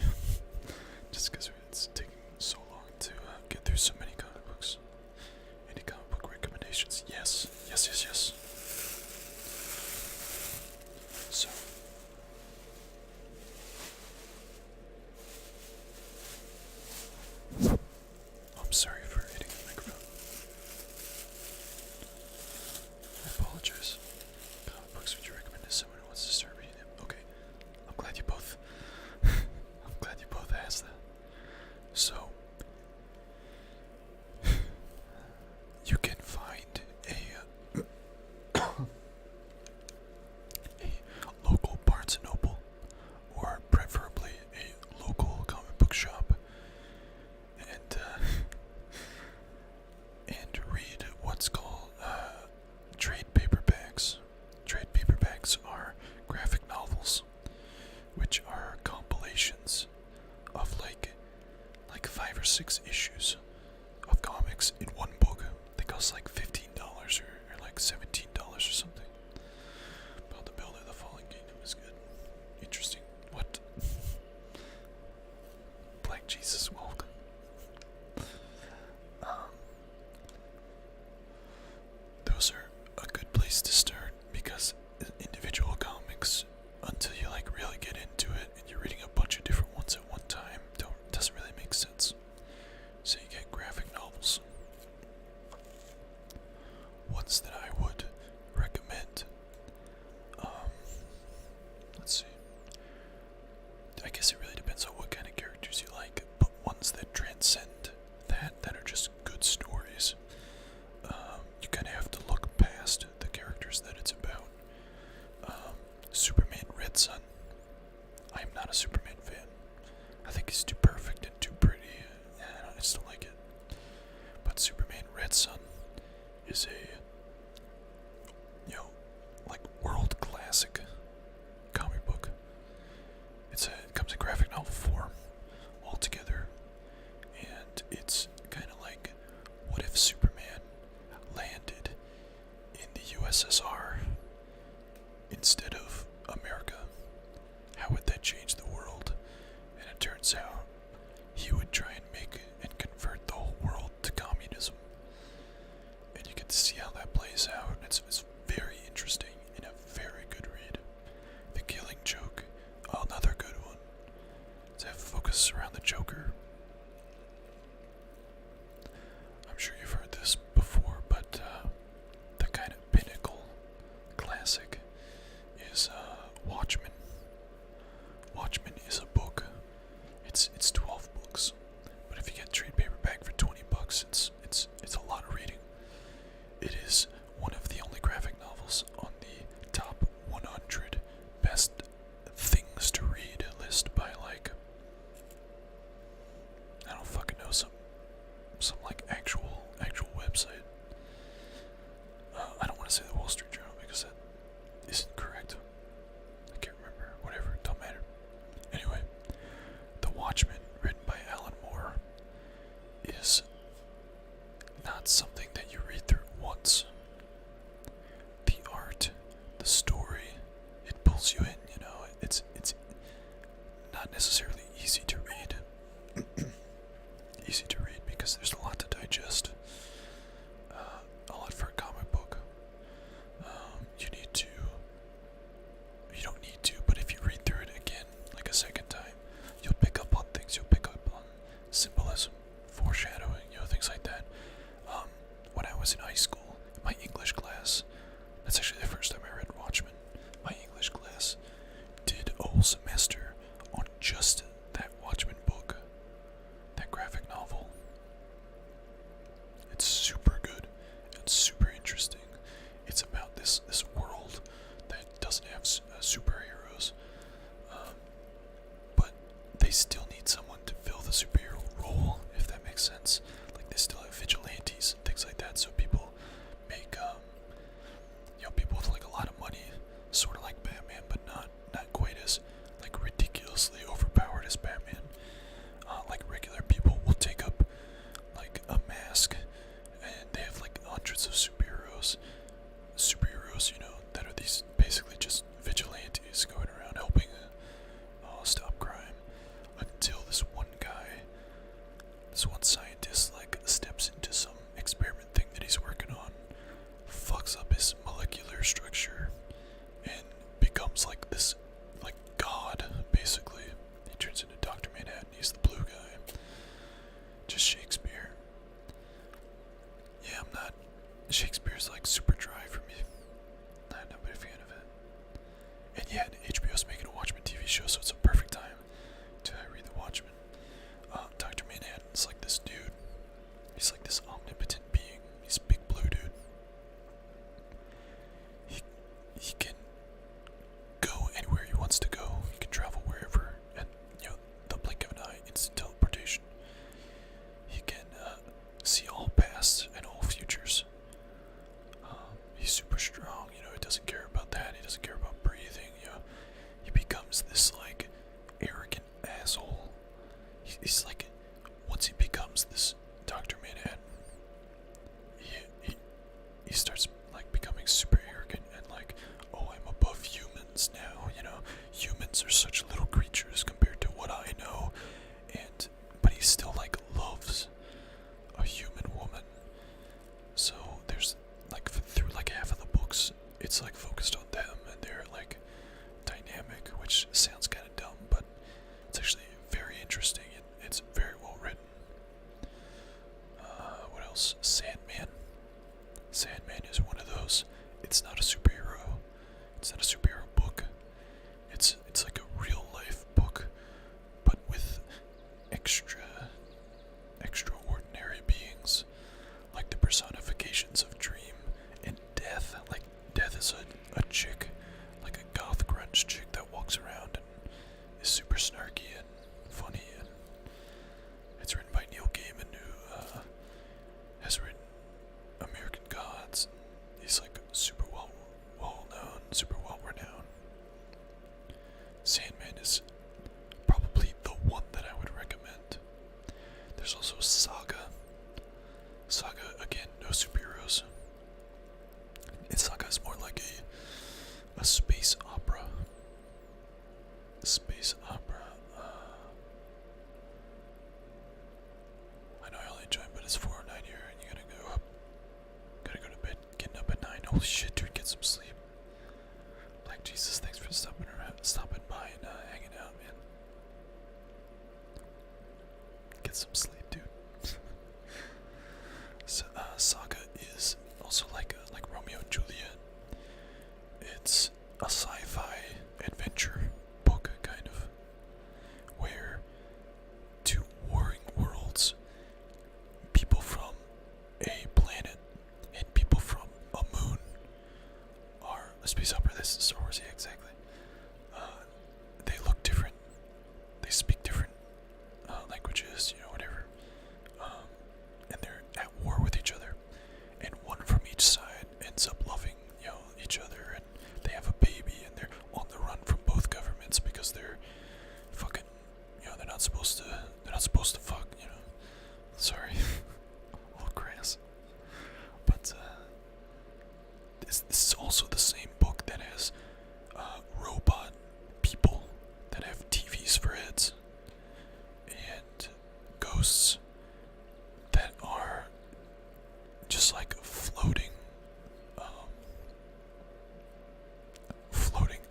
S1: just because it's taking so long to get through so many comic books. Any comic book recommendations? Yes. So, I'm sorry for hitting the microphone. I apologize. Comic books would you recommend to someone who wants to start reading them? Okay, I'm glad you both. I'm glad you both asked that. So, you can find a local Barnes & Noble, or preferably a local comic book shop, and read what's called trade paperbacks. Trade paperbacks are graphic novels, which are compilations of like 5 or 6 issues of comics in one book. They cost like $15 or like $17 or something. About the Build of the Fallen Kingdom is good. Interesting. What? Black Jesus, welcome. Those are a good place to start, because individual comics, until you like really get into it and you're reading a bunch of different ones at one time, doesn't really make sense. So you get graphic novels. Ones that I would recommend. Let's see. I guess it really depends on what kind of characters you like, but ones that transcend that are just good stories. You kind of have to look past the characters that it's about. Superman Red Sun. I am not a Superman fan. I think he's too perfect and too pretty, and I just don't like it. But Superman Red Sun is a, like world classic comic book. It comes in graphic novel form altogether, and it's kind of like, what if Superman landed in the USSR instead of America? How would that change the world? And it turns out he would try and make and convert the whole world to communism. And you get to see how that plays out. It's very interesting and a very good read. The Killing Joke, another good one. It focuses around the Joker. I'm sure you've heard this before, but the kind of pinnacle classic is Watchmen. Watchmen is a book. It's 12 books, but if you get trade paperback for $20, it's a lot of reading. It is one of the only graphic novels on the top 100 best things to read list by like, I don't fucking know, some like actual website. I don't want to say the Wall Street Journal because that isn't correct. I can't remember. Whatever, don't matter. Anyway, The Watchmen, written by Alan Moore, is not something that you read through once. The art, the story, it pulls you in, it's not necessarily easy to read. Easy to read because there's a lot to digest. A lot for a comic book. You don't need to, but if you read through it again, like a second time, you'll pick up on things. You'll pick up on symbolism, foreshadowing, things like that. When I was in high school, my English class, that's actually the first time I read Watchmen. My English class did a whole semester on just that Watchmen book, that graphic novel. It's super good and super interesting. It's about this world that doesn't have superheroes, still need someone to fill the superhero role, if that makes sense. Like they still have vigilantes and things like that, so people make people with like a lot of money, sort of like Batman, but not quite as like ridiculously overpowered as Batman. Like regular people will take up like a mask, and they have like hundreds of superheroes, that are these basically just vigilantes going around helping stop crime. Until this one guy, this one scientist, like steps into some experiment thing that he's working on, fucks up his molecular structure, and becomes like this, like God, basically. He turns into Dr. Manhattan. He's the blue guy. Just Shakespeare. Yeah, I'm not. Shakespeare's like super dry for me. I'm not a big fan of it. And yeah, HBO's making a Watchmen TV show, so it's a perfect time to read The Watchmen. Dr. Manhattan's like this dude. He's like this omnipotent being. He's a big blue dude. He can go anywhere he wants to go. He can travel wherever, and the blink of an eye, instant teleportation. He can see all pasts and all futures. He's super strong. He doesn't care about that. He doesn't care about breathing. He becomes this like arrogant asshole. He's like, once he becomes this Dr. Manhattan, he starts like becoming super arrogant and like, oh, I'm above humans now. Humans are such little creatures compared to what I know, but he still like loves a human woman. So there's like through like half of the books, it's like focused on them and their like dynamic, which sounds kind of dumb, but it's actually very interesting and it's very well written. What else? Sandman. Sandman is one of those. It's not a superhero. It's not a superhero book. It's like a real life book, but with extraordinary beings, like the personifications of dream and death. Like death is a chick, like a goth grunge chick that walks around and is super snarky and funny, and it's written by Neil Gaiman, who has written American Gods. He's like super well known, super well renowned. Sandman is probably the one that I would recommend. There's also Saga. Saga, again, no superheroes. And Saga is more like a space opera. Space opera. I know I only joined, but it's 4:09 here, and you gotta go to bed. Getting up at 9. Holy shit, dude, get some sleep. Black Jesus, thanks for stopping by and hanging out, man. Get some sleep, dude. So, Saga is also like Romeo and Juliet. It's a sci-fi adventure book, kind of, where two warring worlds, people from a planet and people from a moon, are a space opera. This is Star Wars, yeah, exactly. They look different. They speak different languages, whatever. And they're at war with each other. And one from each side ends up loving, each other, and they have a baby, and they're on the run from both governments because they're fucking, they're not supposed to fuck, Sorry. A little crass. But, this is also the same book that has, robot people that have TVs for heads, and ghosts that are just like floating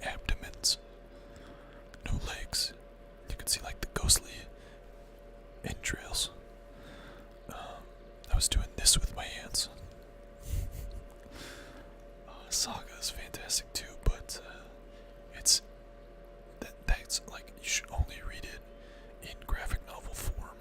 S1: abdomens, no legs. You can see like the ghostly entrails. I was doing this with my hands. Saga is fantastic too, but that's like, you should only read it in graphic novel form.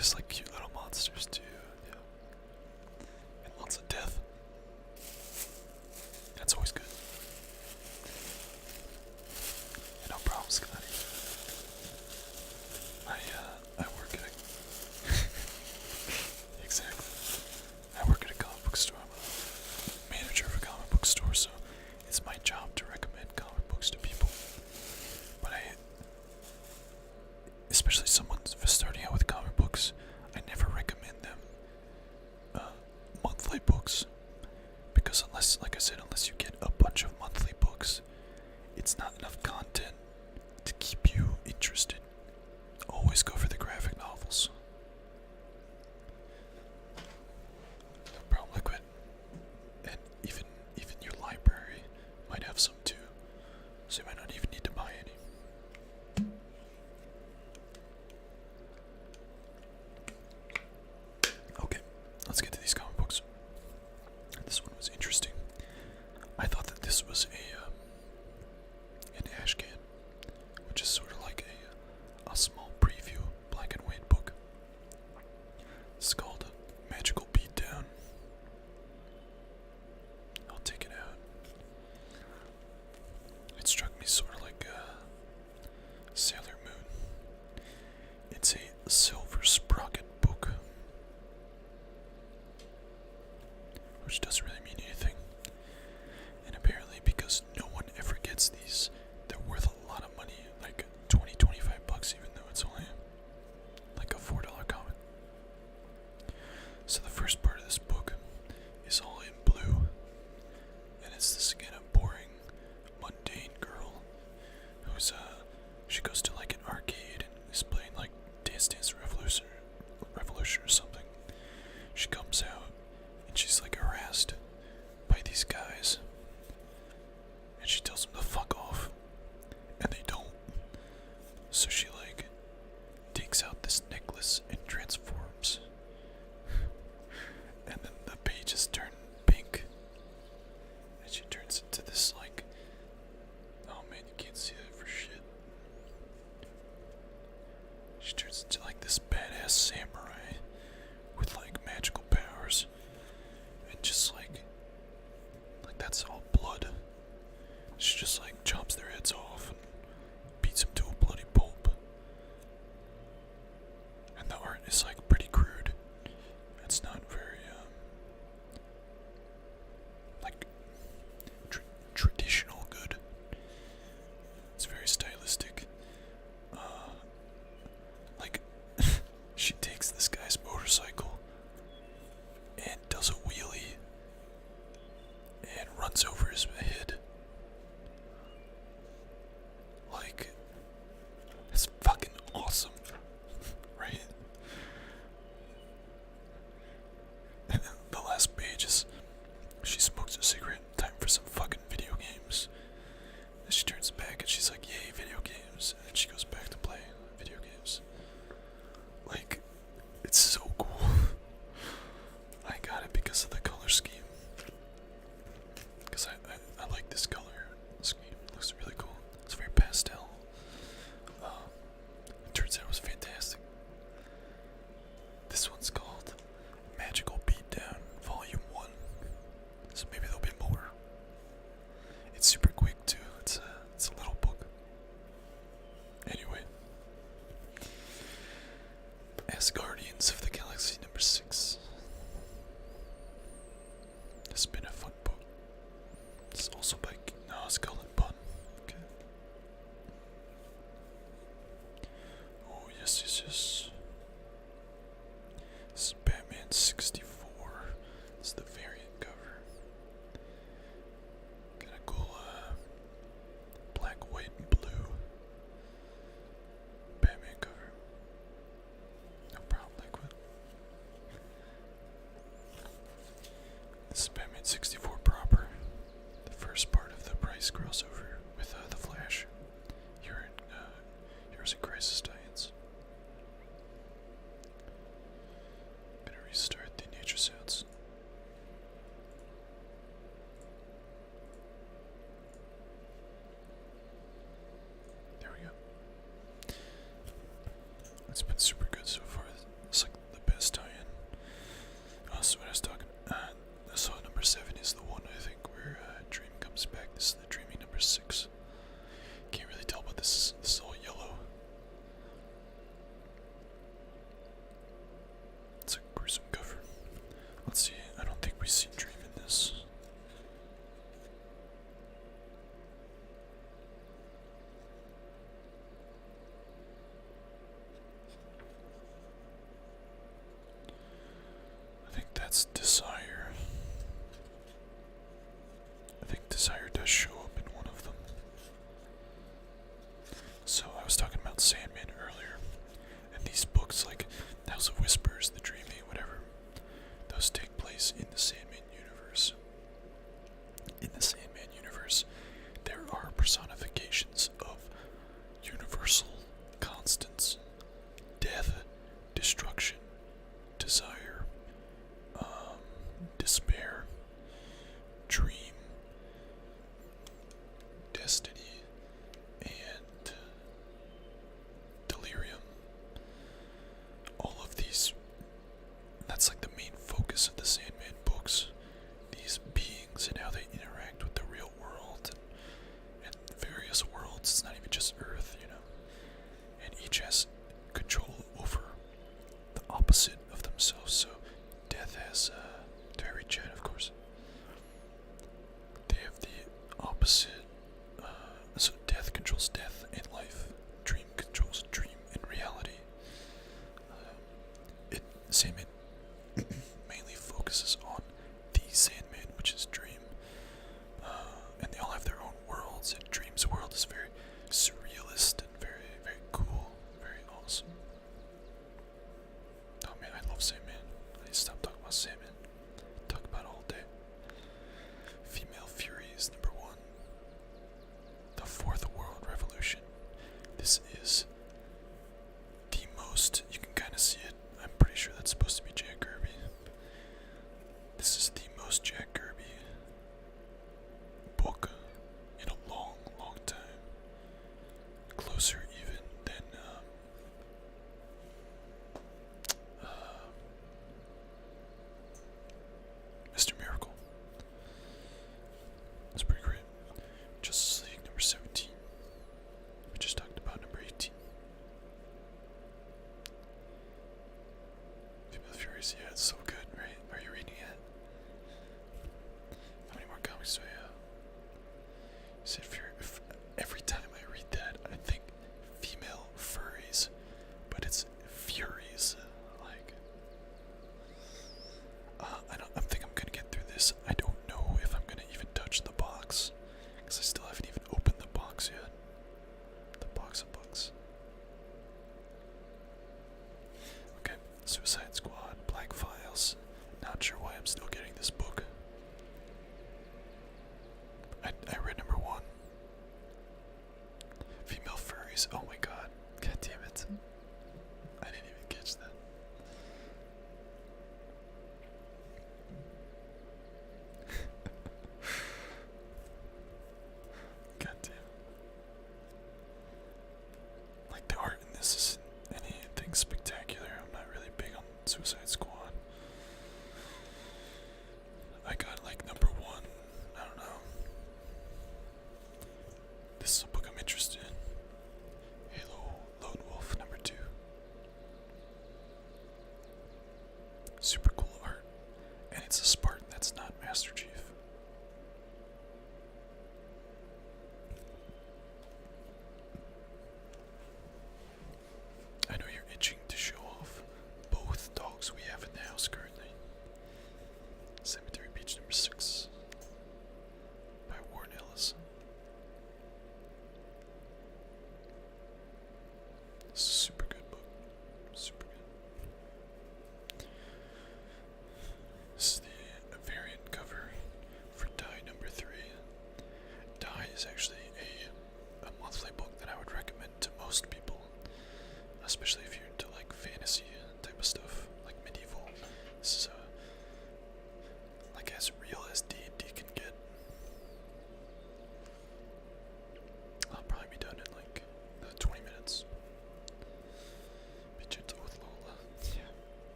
S1: There's like cute little monsters too, yeah. And lots of death. That's always good. No problem, Scotty. I work at a exactly. I work at a comic book store. I'm a manager of a comic book store, so it's my job to recommend comic books to people. But especially someone starting out with comic books, I never recommend them monthly books, because unless, like I said, unless you get a bunch of monthly books, it's not enough content to keep you interested. Always go for the graphic novels. No problem, Liquid. And even your library might have some too, so you might not even need to buy any. Okay, let's get to these comic books. This one was interesting. I thought that this was an ash can, which is sort of like a small preview black and white book. It's called Magical Beatdown. I'll take it out. It struck me sort of like Sailor Moon. It's a silver sprocket book, which doesn't really mean anything. And apparently, because no one ever gets these, they're worth a lot of money, like 20, 25 bucks, even though it's only like a $4 comic. So the first part of this book is all in blue, and it's this kind of boring, mundane girl who's she goes to like an arcade and is playing like Dance Dance Revolution or something. She comes out and she's like harassed by these guys, and she tells them to fuck off, and they don't. So she like takes out this necklace and transforms, and then the pages turn pink, and she turns into this like, oh man, you can't see that for shit. She turns into like this badass samurai with like magical powers, and just like that's all blood. She just like chops their heads off and beats them to a bloody pulp. And the art is like pretty crude. It's not very like traditional good. It's very stylistic. Like she takes this guy's motorcycle and does a wheelie and runs over his head. Like, it's fucking awesome, right? And then the last page is she smokes a cigarette, time for some fucking video games. And she turns back and she's like, yay, video games. And then she goes back to play video games. Like, it's so cool. I got it because of the color scheme. Because I like this color scheme. It looks really cool. It's very pastel. It turns out it was fantastic. This one's called Magical Beatdown Volume 1. So maybe there'll be more. It's super quick too. It's a little book. Anyway. As Guardians of the Galaxy #6. It's been a fun book. It's also by Skull and Bun. Okay. Oh yes. This is Batman 64. It's the variant cover. Kinda cool black, white, and blue Batman cover. No problem, Liquid. This is Batman 64 proper. The first part of the Price crossover with the Flash. Heroes in Crisis tie-ins. Gonna restart the nature sounds. There we go. It's been super good so far. It's like has control over the opposite of themselves. So death has Diary Chat, of course. They have the opposite. So death controls death in life. Dream controls dream in reality. Sandman mainly focuses on the Sandman, which is Dream. And they all have their own worlds, and Dream's world is very surrealist and very, very cool, very awesome. Oh man, I love Sandman. I need to stop talking about Sandman. Talk about it all day. Female Fury is number 1. The Fourth World Revolution. This is the most, you can kind of see it. I'm pretty sure that's supposed to be Jack Kirby. This is the most Jack Kirby book in a long, long time. Closer even than Mr. Miracle. That's pretty great. Justice League number 17. We just talked about number 18. Female Furies, yeah, it's so good, right? Are you reading it? How many more comics do I have? You said every time I read that, I think female furries, but it's furies. Like, I think I'm gonna get through this. I don't know if I'm gonna even touch the box, because I still haven't even opened the box yet. The box of books. Okay, Suicide Squad, Black Files. Not sure why I'm still getting this book. I read number 1. Female Furries. Oh my god. God damn it. I didn't even catch that. God damn. Like, the art in this isn't anything spectacular. I'm not really big on Suicide Squad. I got like number 1. I don't know. This is a book I'm interested in. Halo Lone Wolf number 2. Super cool art. And it's a Spartan that's not Master Chief. I know you're itching to show off both dogs we have in the house currently. Cemetery Beach number 6 by Warren Ellis. This is a super good book. Super good. This is the variant cover for Die number 3. Die is actually a monthly book that I would recommend to most people, especially if you're into like fantasy type of stuff, like medieval. This is like as real as D&D can get. I'll probably be done in like 20 minutes.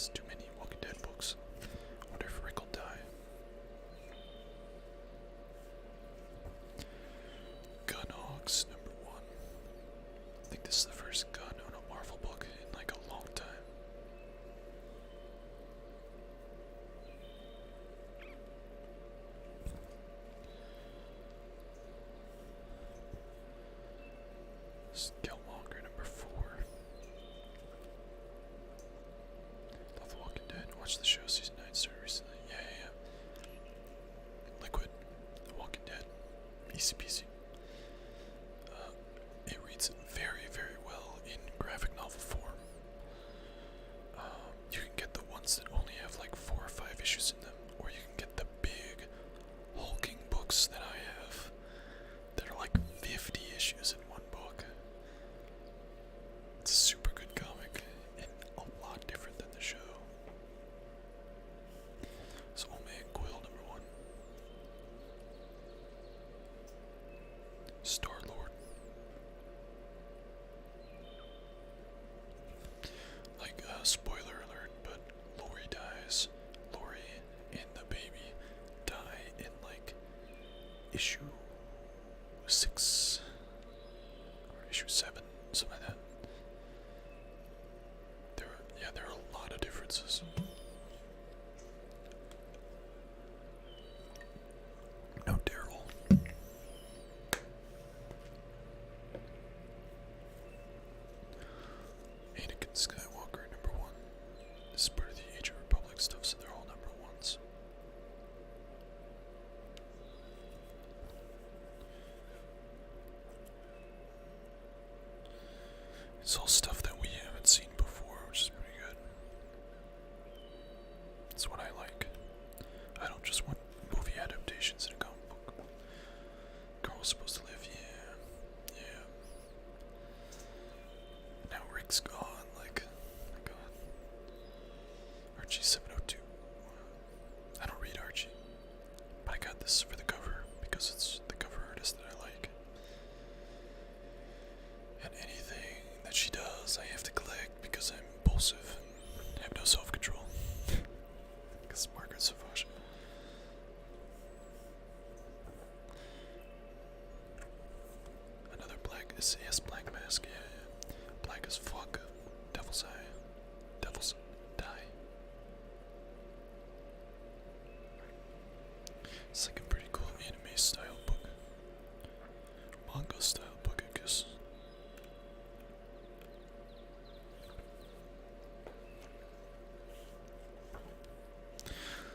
S1: That's too many Walking Dead books. Wonder if Rick will die. Gunhawks #1. I think this is the first gun on a Marvel book in like a long time. Killmonger #4. Love The Walking Dead. Watched the show season 9 started recently. Yeah. Liquid. The Walking Dead. Easy peasy. It reads very, very well in graphic novel form. You can get the ones that only have like 4 or 5 issues in them, or you can get the big hulking books that I have that are like 50 issues in one book. It's a super good comic and a lot different than the show. So Old Man Quill #1. Star-Lord. Like, spoiler alert, but Lori dies. Lori and the baby die in like issue 6 or issue 7, something like that. There are a lot of differences. No Daryl. Anakin Skywalker #1. This is part of the Age of Republic stuff, so they're all #1s. It's all stuff that we haven't seen before, which is pretty good. That's what I like. I don't just want movie adaptations in a comic book. Carl's supposed to live, yeah. Now Rick's gone, like, oh my god. Archie 702. I don't read Archie, but I got this for the cover because it's the cover artist that I like. And anything that she does, I have to collect because I'm impulsive and have no self-control. Because Margaret Savage. Another black SAS black mask, yeah. Black as fuck. Devil's Eye. Devil's Die. It's like a pretty cool anime style book. Manga style book, I guess.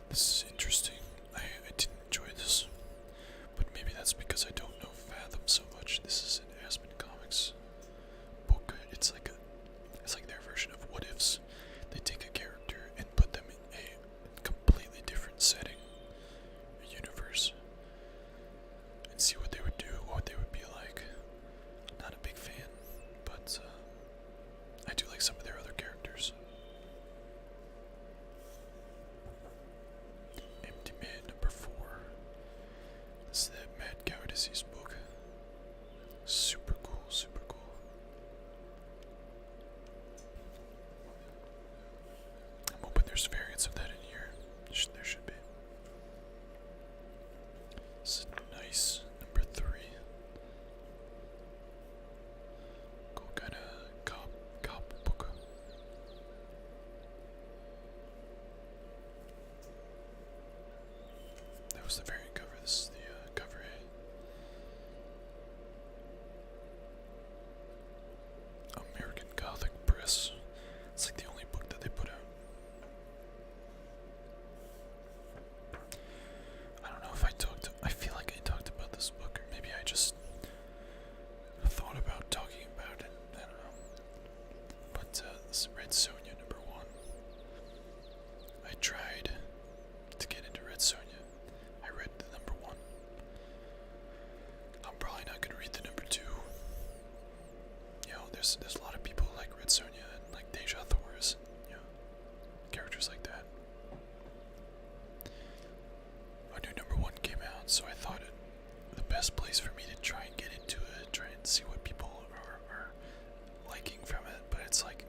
S1: This is interesting. I didn't enjoy this, but maybe that's because I don't know Fathom so much. This is an Aspen Comics book. It's like their version of What Ifs. They take a character and put them in a completely different setting, a universe, and see what they would do, what they would be like. I'm not a big fan, but I do like some of their other characters. Empty Man #4. This is that Mad Cow Disease book. Super cool, super cool. I'm hoping there's variants of that in here. There should be. This is nice. #3. Cool kind of cop book. That was the variant cover. This is the cover A. American Gothic Press. It's like the only book that they put out. I don't know if I feel like I talked about this book, or maybe I just thought about talking about it. I don't know. But this is Red Sonja #1. I tried to get into Red Sonja. I read the #1. I'm probably not gonna read the #2. You know, there's a lot of people who like Red Sonja and like Deja Thors, you know, characters like that. A new #1 came out, so I thought the best place for me to try and get into it, try and see what people are liking from it, but it's like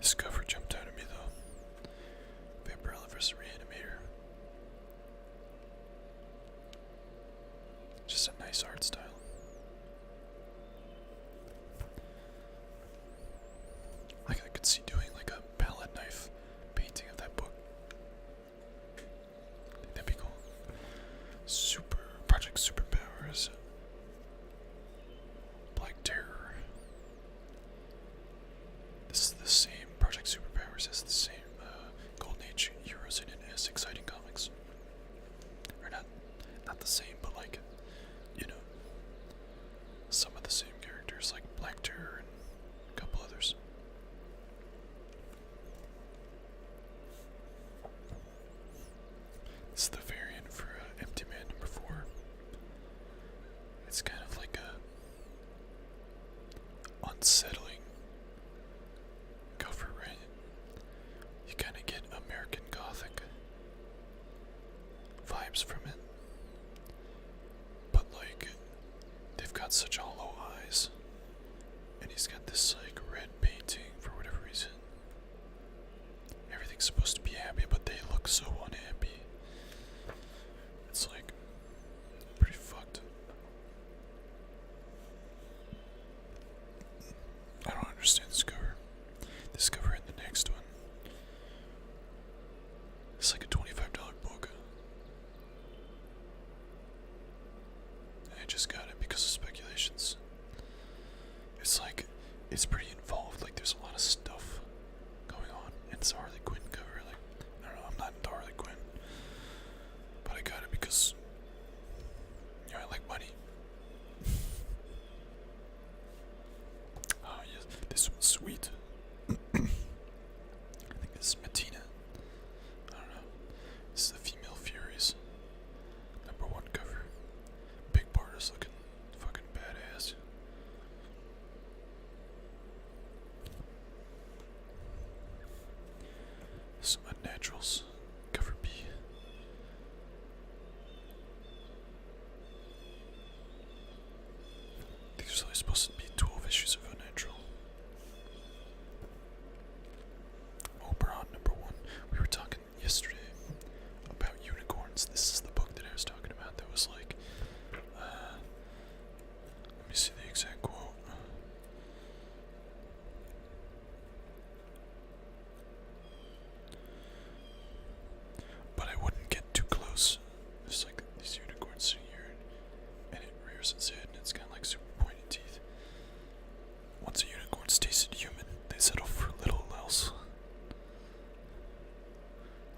S1: This cover jumped out at me though. Vaporella vs. Reanimator. Just a nice art style. Like I could see doing like a palette knife painting of that book. I think that'd be cool. Project Superpowers. Black Terror. This is the same. Project Superpowers has the same Golden Age heroes in it as Exciting Comics. Or not the same, but like, you know, some of the same characters like Black Terror and a couple others. This is the variant for Empty Man #4. It's kind of like a unsettling cover, right? You kind of get American Gothic vibes from it, but like they've got such hollow eyes, and he's got this like red painting for whatever reason. Everything's supposed to be happy, but they look so unhappy. It's like pretty fucked. I don't understand this cover. This cover and the next one. It's like a $25 book. I just got it because of speculations. It's like, it's pretty involved. Like, there's a lot of stuff going on. And it's a Harley Quinn cover. Like, I don't know, I'm not into Harley Quinn. But I got it because, you know, I like money. Oh, yes, this one's sweet. I think it's Matina. I don't know. This is the Female Furies #1 cover. Big Barda's looking fucking badass. Some Unnaturals, cover B. There's only supposed to be 12 issues of Unnatural. Oberon #1. We were talking yesterday about unicorns. This is the book that I was talking about that was like, let me see the exact quote. But I wouldn't get too close. There's like these unicorns sitting here, and it rears its head, and it's got like super pointy teeth. Once a unicorn's tasted human, they settle for little else.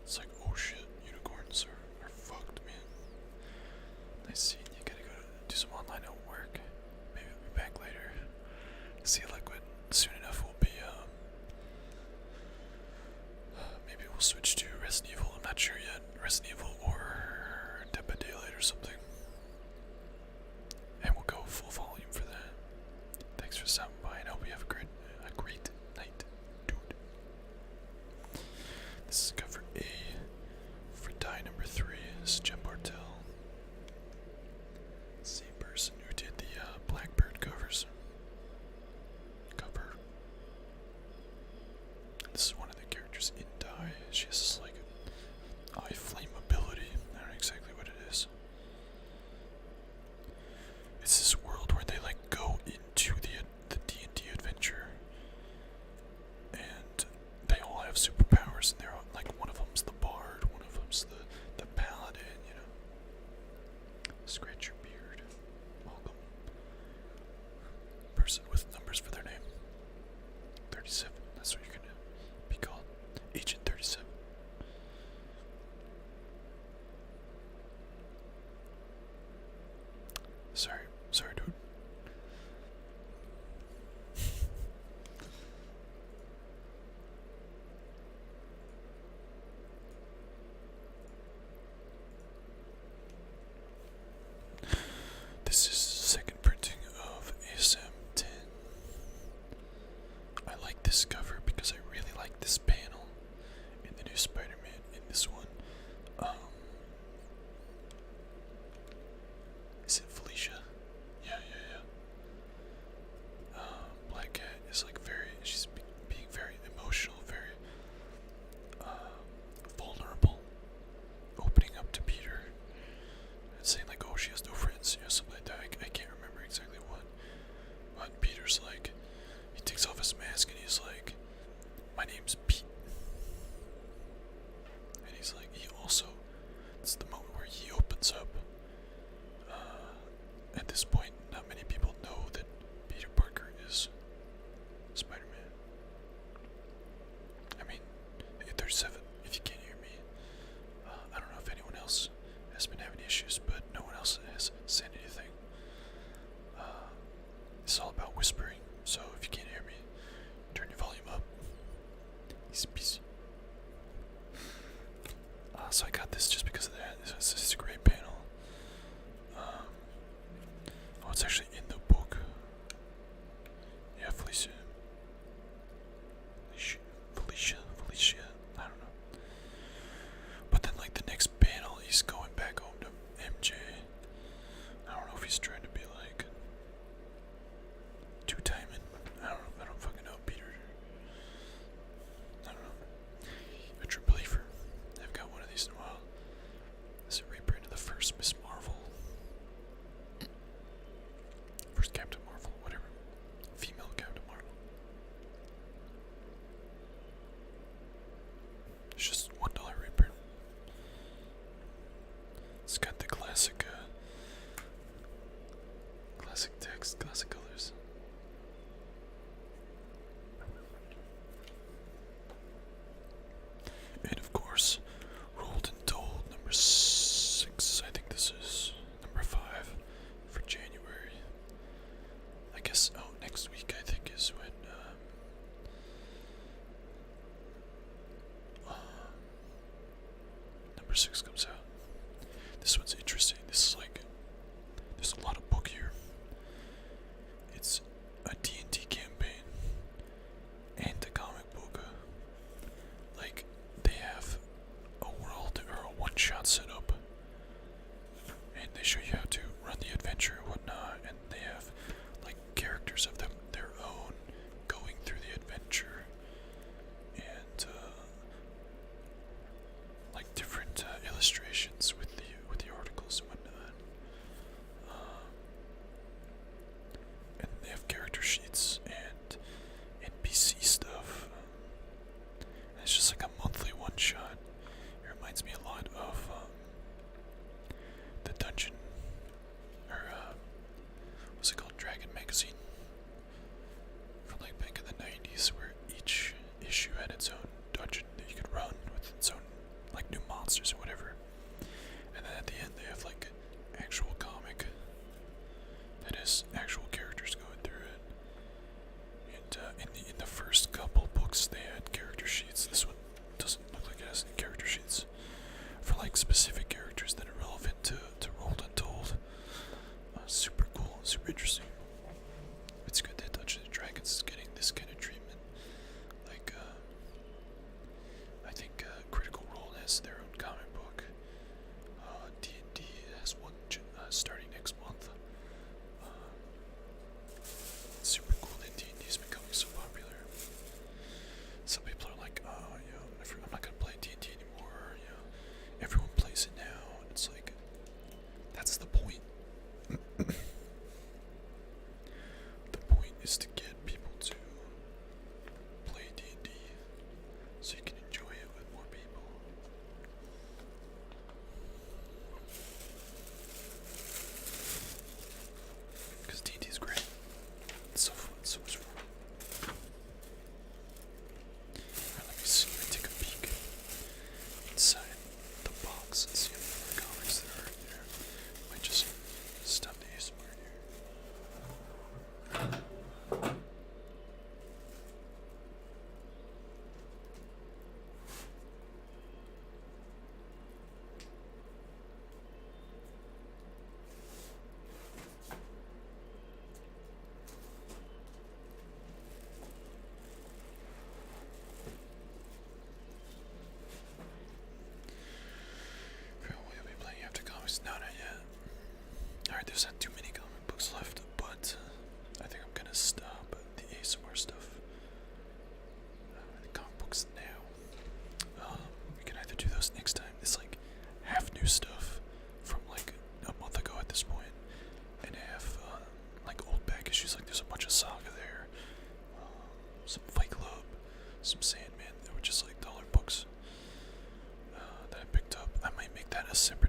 S1: It's like, oh shit, unicorns are fucked, man. I see, you gotta go do some online homework. Maybe I'll be back later. See Liquid soon enough will be, maybe we'll switch to Resident Evil. I'm not sure yet. Resident Evil or Dead by Daylight or something. And we'll go full volume for that. Thanks for stopping by, and I hope you have a great night, dude. This is cover A for Die #3. This is Jem Bartel. Same person who did the Blackbird covers. Cover. This is one of the characters in Die. She has this like eye flame ability. I don't know exactly what it is. It's this world where they like go into the D&D adventure, and they all have superpowers, and they're like, one of them's the bard, one of them's the paladin, you know. Scratch your beard. Welcome. Person with numbers for their name. 37. That's what you're gonna be called. Agent 37. Sorry, dude. This is second printing of ASM 10. I like this cover because I really like this panel in the new Spider-Man in this one. Is it Felicia? Yeah. Black Cat is like she's being very emotional, 7 if you can't hear me. I don't know if anyone else has been having issues, but no one else has said anything. It's all about whispering, so if you can't hear me, turn your volume up. Easy peasy. So I got this just because of that. It's a great panel. Oh, it's actually in the book. Yeah, Felicia. Felicia. I don't know. But then, like, the next panel, he's going back home to MJ. I don't know if he's trying to be like two-timing. I don't fucking know, Peter. I don't know. A true believer. I haven't got one of these in a while. This is a reprint of the first Miss Marvel. First Captain Marvel, whatever. Female Captain Marvel. It's just $1 reprint. It's got the classic, classic text, classic colors. And of course, Rolled and Told, number 6. I think this is number 5 for January. I guess, next week I think is when, number 6 comes out. This one's interesting. This is like, there's a lot of book here. It's a D&D campaign and a comic book. Like, they have a world or a one-shot setup, and they show you how to run the adventure and whatnot, and they have like characters of their own going through the adventure, and like different illustrations with the articles and whatnot. And they have character sheets and NPC stuff. And it's just like a monthly one shot. It reminds me a lot of the Dungeon, or what's it called, Dragon Magazine, from like back in the 90s, where each issue had its own dungeon that you could run with its own like new monsters or whatever. And then at the end they have like actual comic that has actual characters going through it. And in the first couple books they had character sheets. This one doesn't look like it has any character sheets for like specific characters that are relevant to Rolled and Told. Super cool, super interesting. It's good that Dungeons and Dragons is getting this kind of treatment. Like, I think Critical Role has their own comic book. D&D has one starting next month. It's super cool that D&D is becoming so popular. Some people are like, oh, you know, I'm not gonna play D&D anymore. You know, everyone plays it now, and it's like, that's the point. The point is to get people to play D&D so you can enjoy it with more people. Because D&D is great. It's so fun, so much fun. Alright, let me see, let me take a peek inside the box and see if there are comics that are in there. Might just stop the ASMR here. What will you be playing after comics? No, not yet. Alright, there's not too many comic books left, but I think I'm gonna stop the ASMR stuff. The comic books now. We can either do those next time. It's like half new stuff from like a month ago at this point, and half like old back issues. Like there's a bunch of Saga there, some Fight Club, some Sandman. They were just like dollar books that I picked up. I might make that a separate